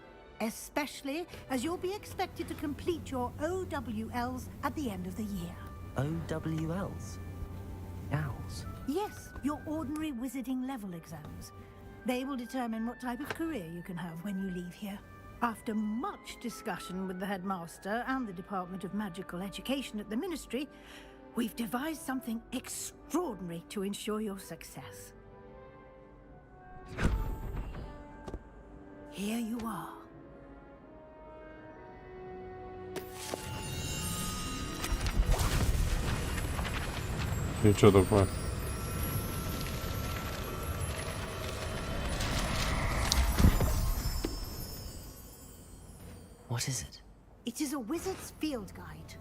Speaker 10: Especially as you'll be expected to complete your OWLs at the end of the year.
Speaker 4: OWLs? Owls?
Speaker 10: Yes, your ordinary wizarding level exams. They will determine what type of career you can have when you leave here. After much discussion with the headmaster and the Department of Magical Education at the Ministry, we've devised something extraordinary to ensure your success. Here you are.
Speaker 2: И что такое?
Speaker 4: What is it?
Speaker 10: It is a wizard's field guide.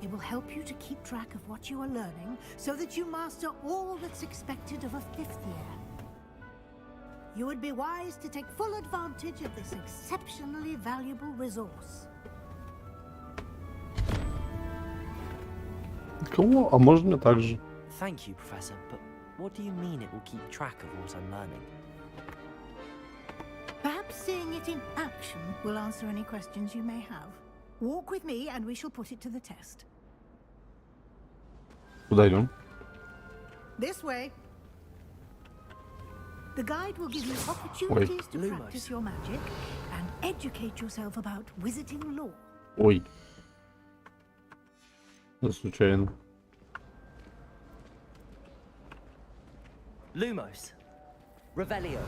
Speaker 10: It will help you to keep track of what you are learning so that you master all that's expected of a 5th year. You would be wise to take full advantage of this exceptionally valuable resource.
Speaker 2: Кого? А можно так же?
Speaker 4: Thank you, Professor, but what do you mean it will keep track of what I'm learning?
Speaker 10: Perhaps seeing it in action will answer any questions you may have. Walk with me and we shall put it to the test.
Speaker 2: Куда идем?
Speaker 10: This way. The guide will give you opportunities to practice your magic and educate yourself about wizarding lore.
Speaker 2: Ой. Да случайно.
Speaker 4: Lumos. Revelio.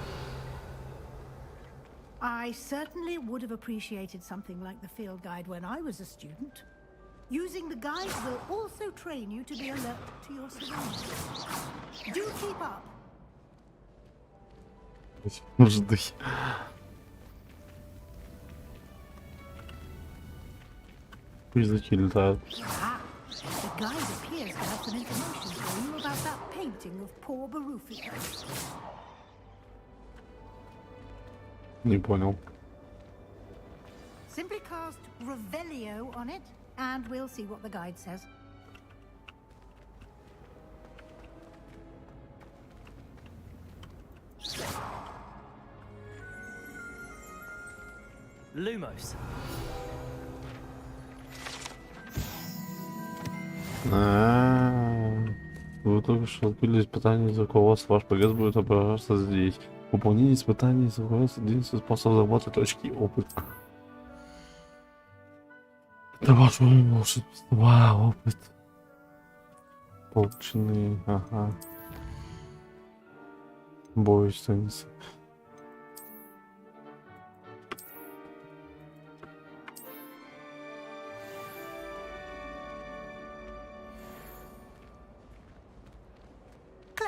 Speaker 10: I certainly would have appreciated something like the field guide when I was a student. Using the guide will also train you to be alert to your surroundings. Do keep up.
Speaker 2: Жди. Призраки летают.
Speaker 10: The guide appears to have some information for you about that painting of poor Barufio.
Speaker 2: Не понял.
Speaker 10: Simply cast Revelio on it, and we'll see what the guide says.
Speaker 4: Lumos.
Speaker 2: Вы только что открыли испытание из руководства. Ваш прогресс будет отображаться здесь. Выполнение испытаний из руководства — единственный способ заработать очки опыта. Это ваш волшебство, опыт. Полученный, ага. Бой страницы.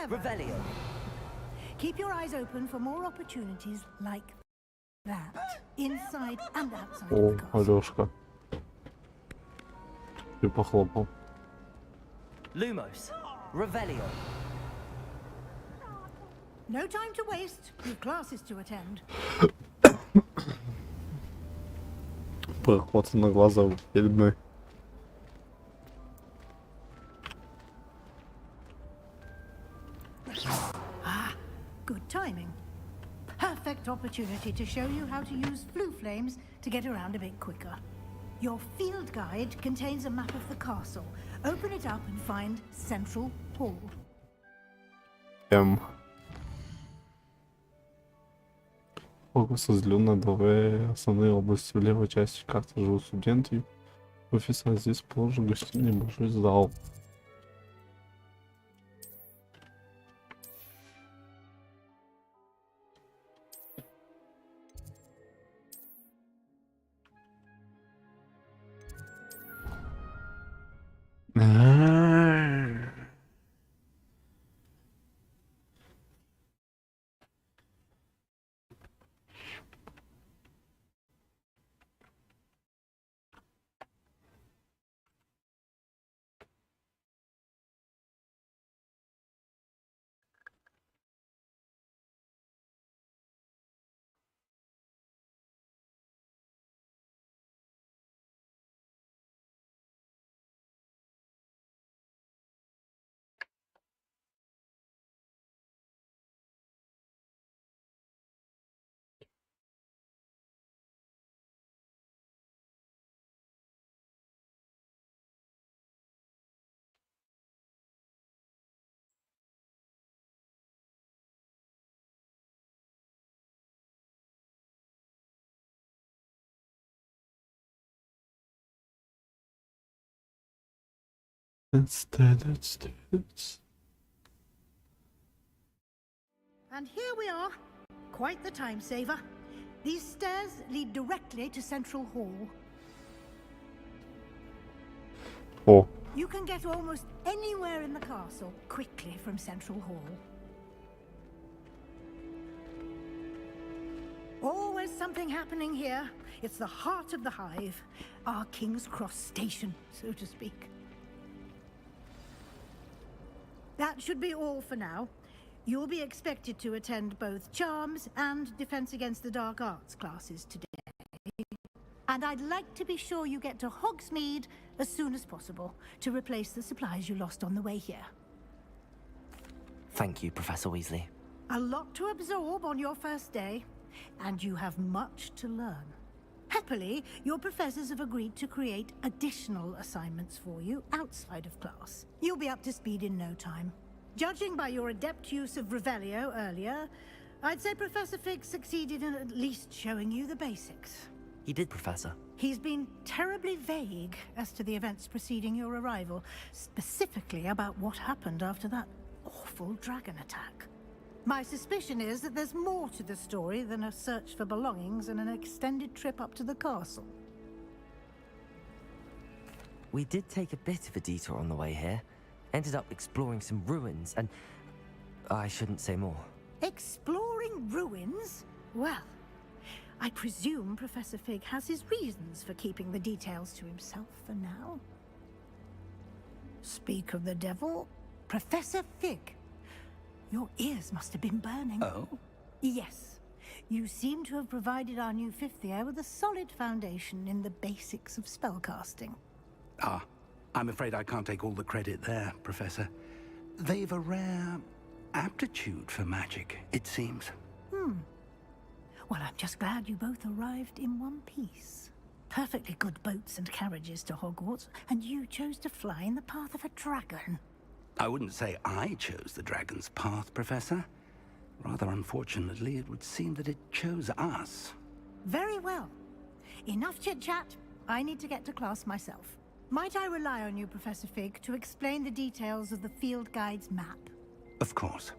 Speaker 10: Revelio. Keep your eyes open for more opportunities like that, inside and outside of
Speaker 2: О,
Speaker 10: the castle.
Speaker 2: Алёшка. Ты похлопал.
Speaker 4: Lumos. Revelio.
Speaker 10: No time to waste. You've classes to attend.
Speaker 2: Проход на глаза видны.
Speaker 10: Good timing. Perfect opportunity to show you how to use flue flames to get around a bit quicker. Your field guide contains a map of the castle. Open it up and find Central Hall.
Speaker 2: Фокус разделен две основные области. В левой части карты живут студенты. Офис, а здесь положен гостиный большой зал.
Speaker 10: And here we are. Quite the time saver. These stairs lead directly to Central Hall.
Speaker 2: О,
Speaker 10: You can get almost anywhere in the castle quickly from Central Hall. Always something happening here. It's the heart of the hive, our King's Cross station, so to speak. That should be all for now. You'll be expected to attend both Charms and Defense Against the Dark Arts classes today. And I'd like to be sure you get to Hogsmeade as soon as possible to replace the supplies you lost on the way here.
Speaker 4: Thank you, Professor Weasley.
Speaker 10: A lot to absorb on your first day, and you have much to learn. Happily, your professors have agreed to create additional assignments for you outside of class. You'll be up to speed in no time. Judging by your adept use of Revelio earlier, I'd say Professor Fig succeeded in at least showing you the basics.
Speaker 4: He did, Professor.
Speaker 10: He's been terribly vague as to the events preceding your arrival, specifically about what happened after that awful dragon attack. My suspicion is that there's more to the story than a search for belongings and an extended trip up to the castle.
Speaker 4: We did take a bit of a detour on the way here. Ended up exploring some ruins and... I shouldn't say more.
Speaker 10: Exploring ruins? Well, I presume Professor Fig has his reasons for keeping the details to himself for now. Speak of the devil, Professor Fig. Your ears must have been burning.
Speaker 5: Oh?
Speaker 10: Yes. You seem to have provided our new fifth year with a solid foundation in the basics of spellcasting.
Speaker 5: Ah, I'm afraid I can't take all the credit there, Professor. They've a rare aptitude for magic, it seems.
Speaker 10: Well, I'm just glad you both arrived in one piece. Perfectly good boats and carriages to Hogwarts, and you chose to fly in the path of a dragon.
Speaker 5: I wouldn't say I chose the dragon's path, Professor. Rather unfortunately, it would seem that it chose us.
Speaker 10: Very well. Enough chit-chat. I need to get to class myself. Might I rely on you, Professor Fig, to explain the details of the field guide's map?
Speaker 5: Of course.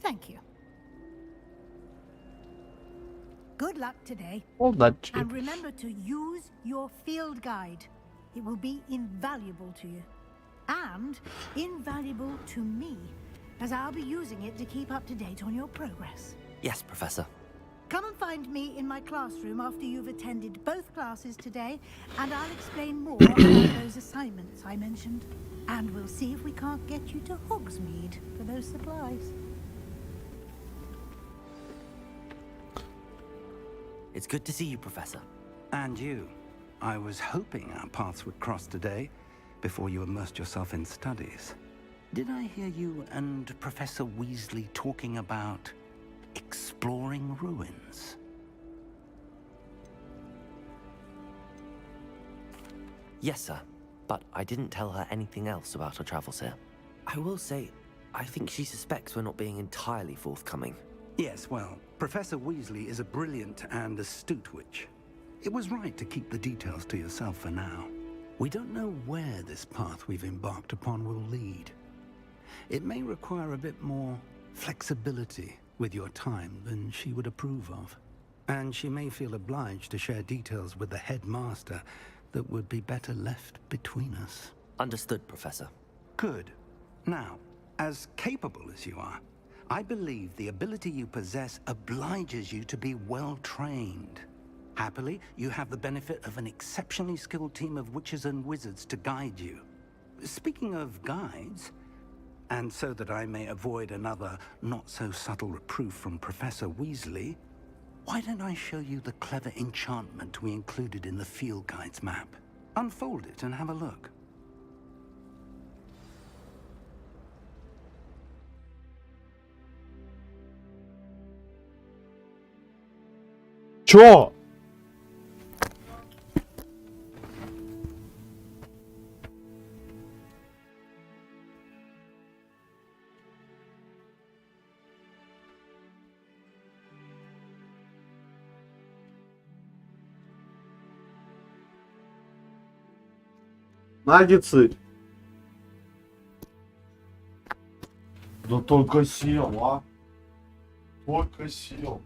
Speaker 10: Thank you. Good luck today.
Speaker 2: Удачи.
Speaker 10: And remember to use your field guide. It will be invaluable to you. And invaluable to me, as I'll be using it to keep up to date on your progress.
Speaker 4: Yes, Professor.
Speaker 10: Come and find me in my classroom after you've attended both classes today, and I'll explain more about those assignments I mentioned. And we'll see if we can't get you to Hogsmeade for those supplies.
Speaker 4: It's good to see you, Professor.
Speaker 5: And you. I was hoping our paths would cross today, before you immersed yourself in studies. Did I hear you and Professor Weasley talking about exploring ruins?
Speaker 4: Yes, sir. But I didn't tell her anything else about our travels here. I will say, I think she suspects we're not being entirely forthcoming.
Speaker 5: Yes, well, Professor Weasley is a brilliant and astute witch. It was right to keep the details to yourself for now. We don't know where this path we've embarked upon will lead. It may require a bit more flexibility with your time than she would approve of. And she may feel obliged to share details with the headmaster that would be better left between us.
Speaker 4: Understood, Professor.
Speaker 5: Good. Now, as capable as you are, I believe the ability you possess obliges you to be well trained. Happily, you have the benefit of an exceptionally skilled team of witches and wizards to guide you. Speaking of guides, and so that I may avoid another not-so-subtle reproof from Professor Weasley, why don't I show you the clever enchantment we included in the field guide's map? Unfold it and have a look.
Speaker 2: Чё? Наггетсы. Да только сел, а? Только сел.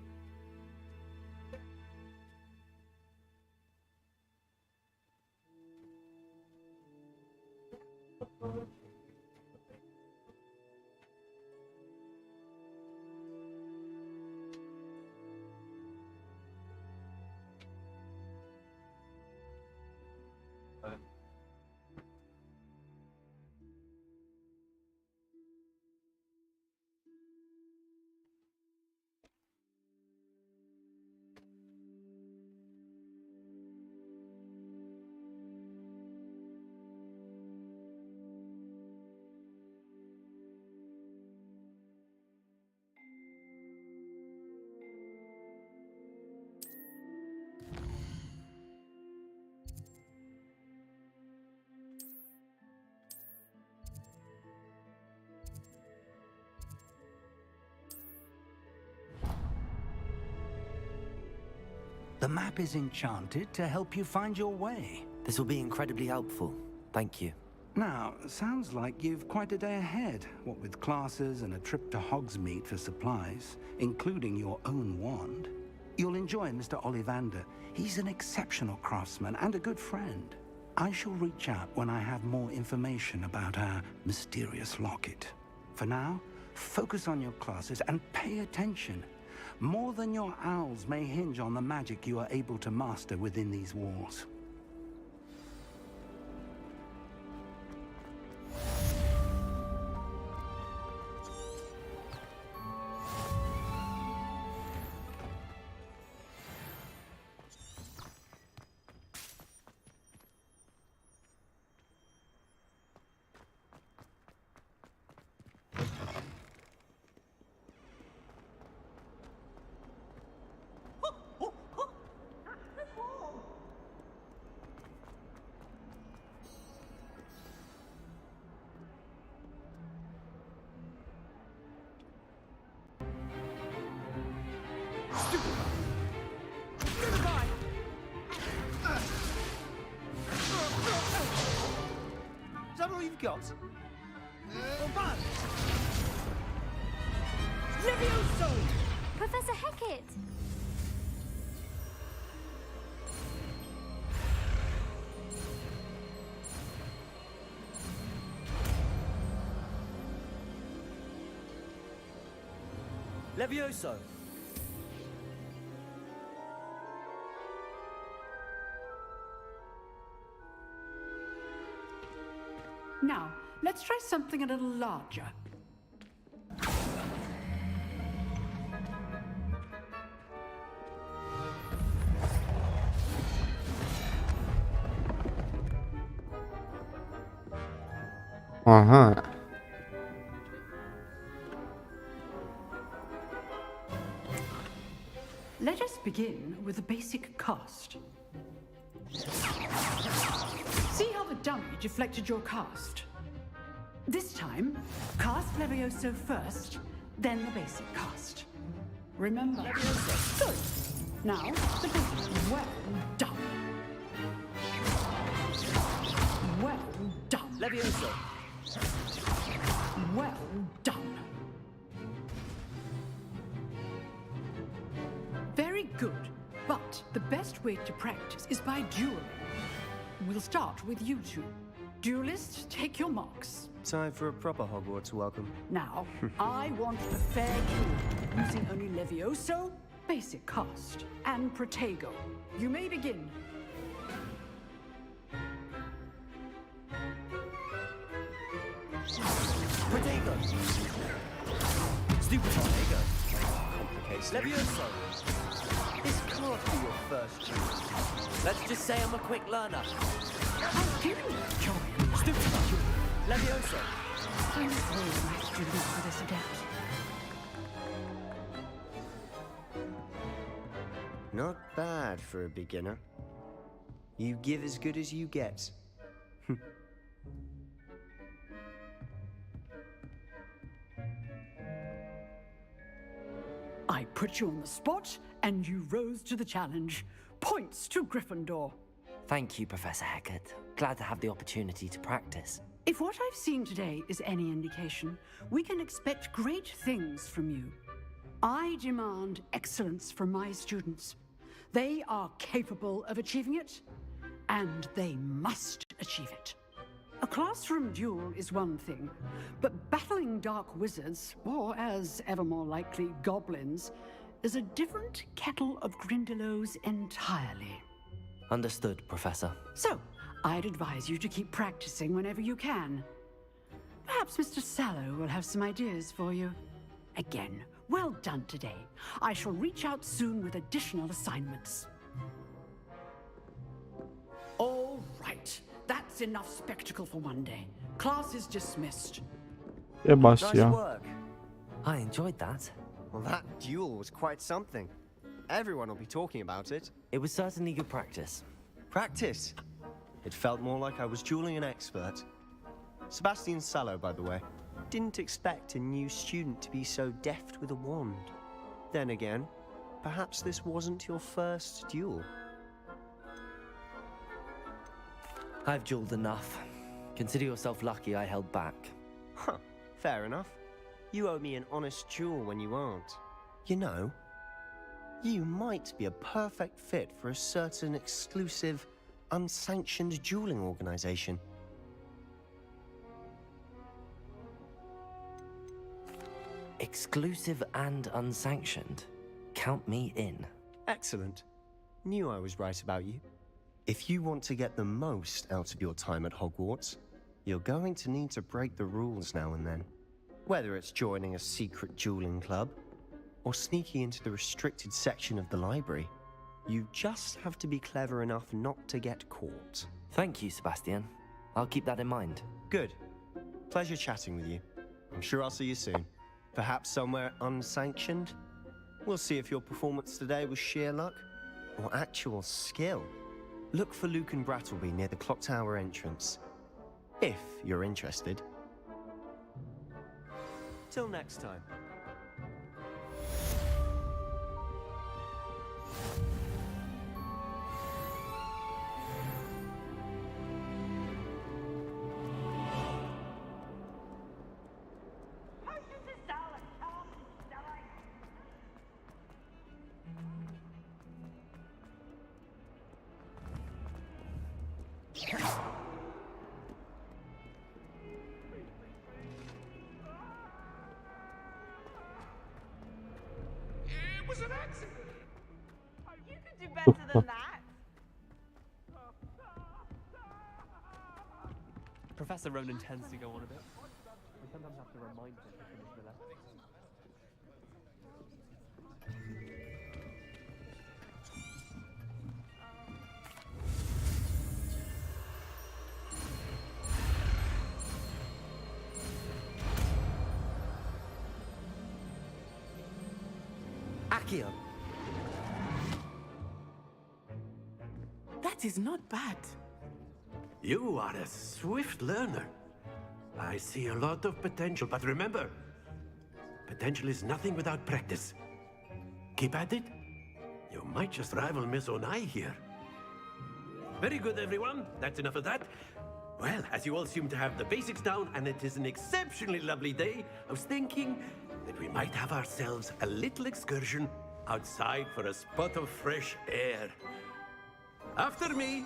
Speaker 5: The map is enchanted to help you find your way.
Speaker 4: This will be incredibly helpful. Thank you.
Speaker 5: Now, sounds like you've quite a day ahead, what with classes and a trip to Hogsmeade for supplies, including your own wand. You'll enjoy Mr. Ollivander. He's an exceptional craftsman and a good friend. I shall reach out when I have more information about our mysterious locket. For now, focus on your classes and pay attention. More than your owls may hinge on the magic you are able to master within these walls.
Speaker 17: Is that all you've got?
Speaker 13: Levioso! Professor Hecat!
Speaker 17: Levioso!
Speaker 18: Now, let's try something a little larger.
Speaker 2: Ага.
Speaker 18: Let us begin with the basic cast. See how the dummy deflected your cast? This time, cast Levioso first, then the basic cast. Remember? Levioso. Good. Now, the basic. Well done. Well done.
Speaker 17: Levioso.
Speaker 18: Well done. Very good. But the best way to practice is by dueling. We'll start with you two. Duelists, take your marks.
Speaker 17: Time for a proper Hogwarts welcome.
Speaker 18: Now, I want a fair duel, using only Levioso, basic cast, and Protego. You may begin.
Speaker 17: Protego! Stupid Protego. Complicated. Levioso! This can't be your first choice. Let's just say I'm a quick learner.
Speaker 18: I'm giving you a choice.
Speaker 17: Stupid Levioso!
Speaker 18: I'm always my students for this again.
Speaker 17: Not bad for a beginner. You give as good as you get.
Speaker 18: I put you on the spot, and you rose to the challenge. Points to Gryffindor.
Speaker 4: Thank you, Professor Hecat. Glad to have the opportunity to practice.
Speaker 18: If what I've seen today is any indication, we can expect great things from you. I demand excellence from my students. They are capable of achieving it, and they must achieve it. A classroom duel is one thing, but battling dark wizards, or as ever more likely, goblins, is a different kettle of grindylows entirely.
Speaker 4: Understood, Professor.
Speaker 18: So, I'd advise you to keep practicing whenever you can. Perhaps Mr. Sallow will have some ideas for you. Again, well done today. I shall reach out soon with additional assignments. All right. That's enough spectacle for one day. Class is dismissed.
Speaker 2: Nice
Speaker 17: work.
Speaker 4: I enjoyed that.
Speaker 17: Well, that duel was quite something. Everyone will be talking about it.
Speaker 4: It was certainly good practice.
Speaker 17: Practice? It felt more like I was dueling an expert. Sebastian Sallow, by the way. Didn't expect a new student to be so deft with a wand. Then again, perhaps this wasn't your first duel.
Speaker 4: I've dueled enough. Consider yourself lucky I held back.
Speaker 17: Huh, fair enough. You owe me an honest duel when you aren't. You know, you might be a perfect fit for a certain exclusive, unsanctioned dueling organization.
Speaker 4: Exclusive and unsanctioned. Count me in.
Speaker 17: Excellent. Knew I was right about you. If you want to get the most out of your time at Hogwarts, you're going to need to break the rules now and then. Whether it's joining a secret dueling club, or sneaking into the restricted section of the library, you just have to be clever enough not to get caught.
Speaker 4: Thank you, Sebastian. I'll keep that in mind.
Speaker 17: Good. Pleasure chatting with you. I'm sure I'll see you soon. Perhaps somewhere unsanctioned? We'll see if your performance today was sheer luck, or actual skill. Look for Luke and Brattleby near the clock tower entrance, if you're interested. Till next time.
Speaker 8: It was an accident. You could do better than that.
Speaker 16: Professor Ronan tends to go on a bit. We sometimes have to remind him to finish the lesson.
Speaker 17: Accio.
Speaker 15: That is not bad.
Speaker 7: You are a swift learner. I see a lot of potential, but remember, potential is nothing without practice. Keep at it. You might just rival Miss Onai here. Very good, everyone. That's enough of that. Well, as you all seem to have the basics down, and it is an exceptionally lovely day, I was thinking that we might have ourselves a little excursion outside for a spot of fresh air. After me.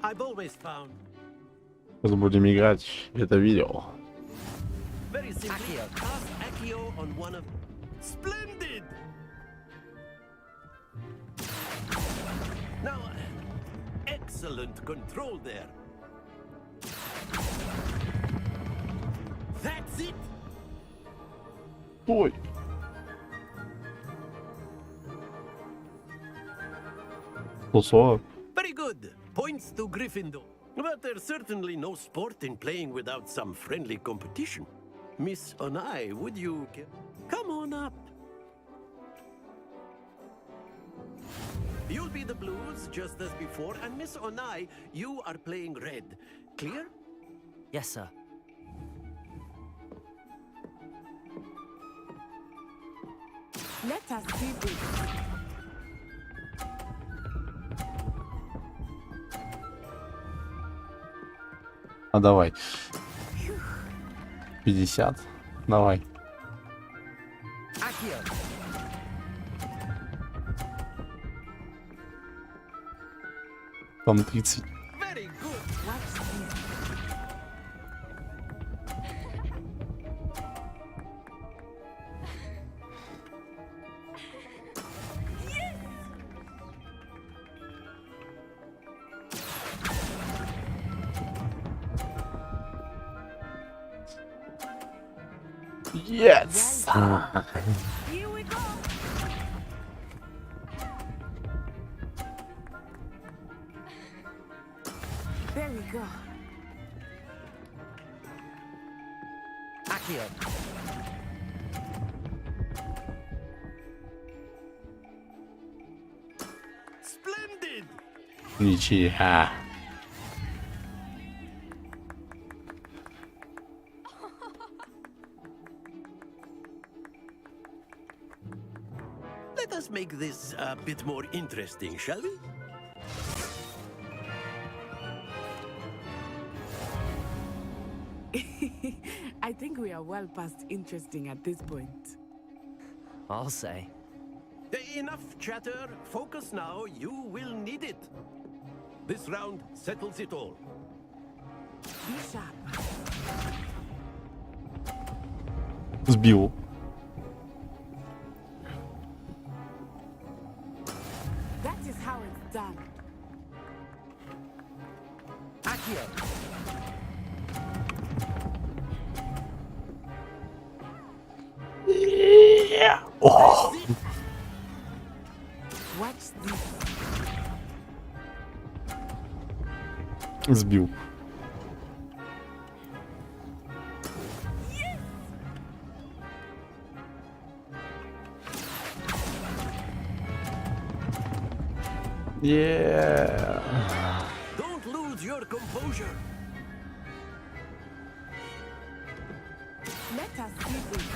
Speaker 7: I've always found
Speaker 2: Сейчас будем играть это видео.
Speaker 7: very Very simply, cast Accio on one of... Splendid! Now, excellent control there. That's it!
Speaker 2: Ой.
Speaker 7: Very good. Points to Gryffindor. But there's certainly no sport in playing without some friendly competition. Miss Onai, would you... Come on up. You'll be the blues, just as before, and Miss Onai, you are playing red. Clear?
Speaker 4: Yes, sir.
Speaker 15: Let us see this.
Speaker 2: А давай. 50. Давай. Там 30. Yes!
Speaker 15: Here we go. There we go.
Speaker 4: Accio.
Speaker 7: Splendid!
Speaker 2: Ничья.
Speaker 7: Let us make this a bit more interesting, shall we?
Speaker 15: I think we are well past interesting at this point.
Speaker 4: I'll say.
Speaker 7: Enough chatter. Focus now. You will need it. This round settles it all.
Speaker 15: Be sharp.
Speaker 2: Сбил.
Speaker 15: That is how it's done.
Speaker 4: Accio.
Speaker 2: Yeah. Oh.
Speaker 15: Watch this.
Speaker 2: Сбил. Yeah.
Speaker 7: Don't lose your composure.
Speaker 15: Let us see this.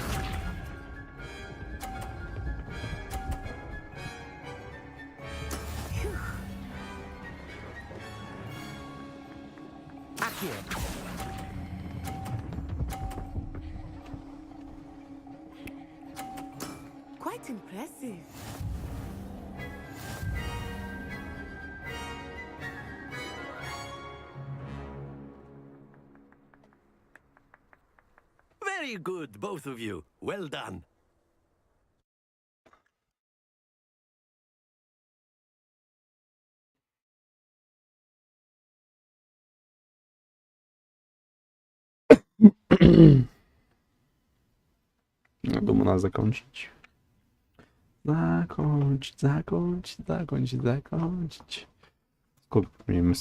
Speaker 4: Accio.
Speaker 15: Quite impressive.
Speaker 7: Very good, both of you. Well done.
Speaker 2: Я думаю, надо закончить. Закончить. Сколько времени?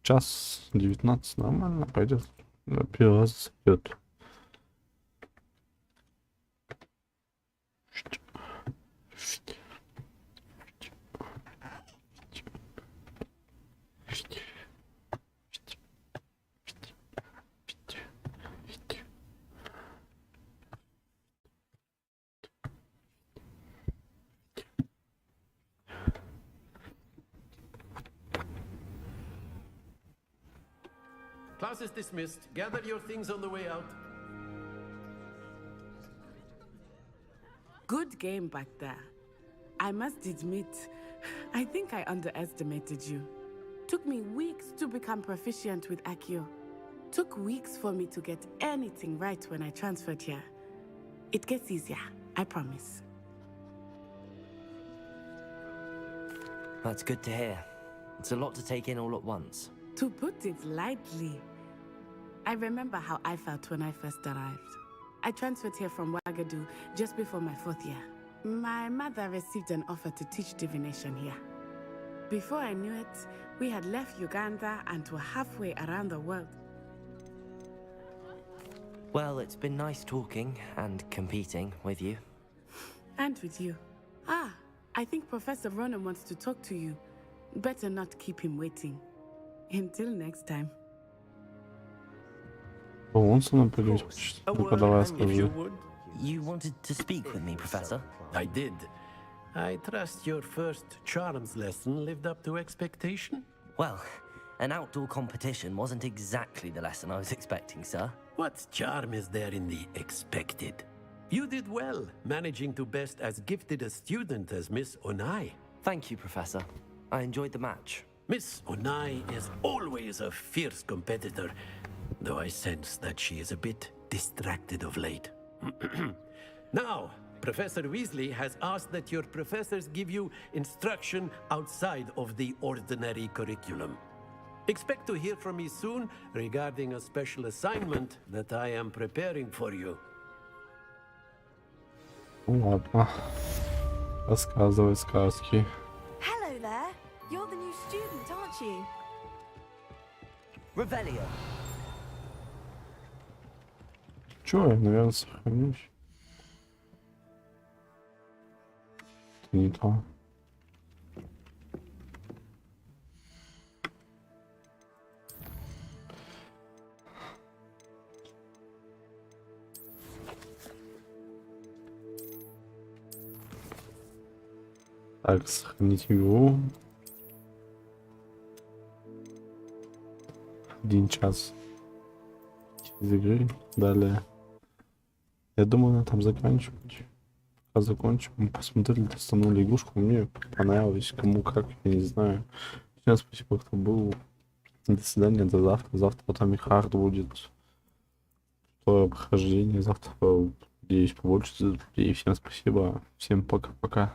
Speaker 2: Час 19, нормально, пойдет. Первый раз идет.
Speaker 7: Class is dismissed. Gather your things on the way out.
Speaker 15: Good game back there. I must admit, I think I underestimated you. Took me weeks to become proficient with Accio. Took weeks for me to get anything right when I transferred here. It gets easier, I promise.
Speaker 4: That's good to hear. It's a lot to take in all at once.
Speaker 15: To put it lightly, I remember how I felt when I first arrived. I transferred here from Ouagadougou just before my 4th year. My mother received an offer to teach divination here. Before I knew it, we had left Uganda and were halfway around the world.
Speaker 4: Well, it's been nice talking and competing with you.
Speaker 15: And with you. Ah, I think Professor Ronan wants to talk to you. Better not keep him waiting. Until next time.
Speaker 2: Он со мной поговорить. Ну-ка, давай скажи.
Speaker 4: You wanted to speak with me, Professor?
Speaker 7: I did. I trust your first charms lesson lived up to expectation?
Speaker 4: Well, an outdoor competition wasn't exactly the lesson I was expecting, sir.
Speaker 7: What charm is there in the expected? You did well, managing to best as gifted a student as Miss Onai.
Speaker 4: Thank you, Professor. I enjoyed the match.
Speaker 7: Miss Onai is always a fierce competitor, though I sense that she is a bit distracted of late. Now, Professor Weasley has asked that your professors give you instruction outside of the ordinary curriculum. Expect to hear from me soon regarding a special assignment that I am preparing for you.
Speaker 2: Ладно. Рассказывай сказки.
Speaker 19: Hello there. You're the new student, aren't you?
Speaker 4: Revelio.
Speaker 2: Чё, я, наверное, сохранюсь. Это не то. Так, сохранить игру. 1 час из игры. Далее. Я думаю, надо там заканчивать. Пока закончим, мы посмотрели, достанули игрушку. Мне понравилось. Кому как, я не знаю. Всем спасибо, кто был. До свидания, до завтра. Завтра потом и хард будет. Второе прохождение. Завтра, надеюсь, побольше людей. Всем спасибо. Всем пока-пока.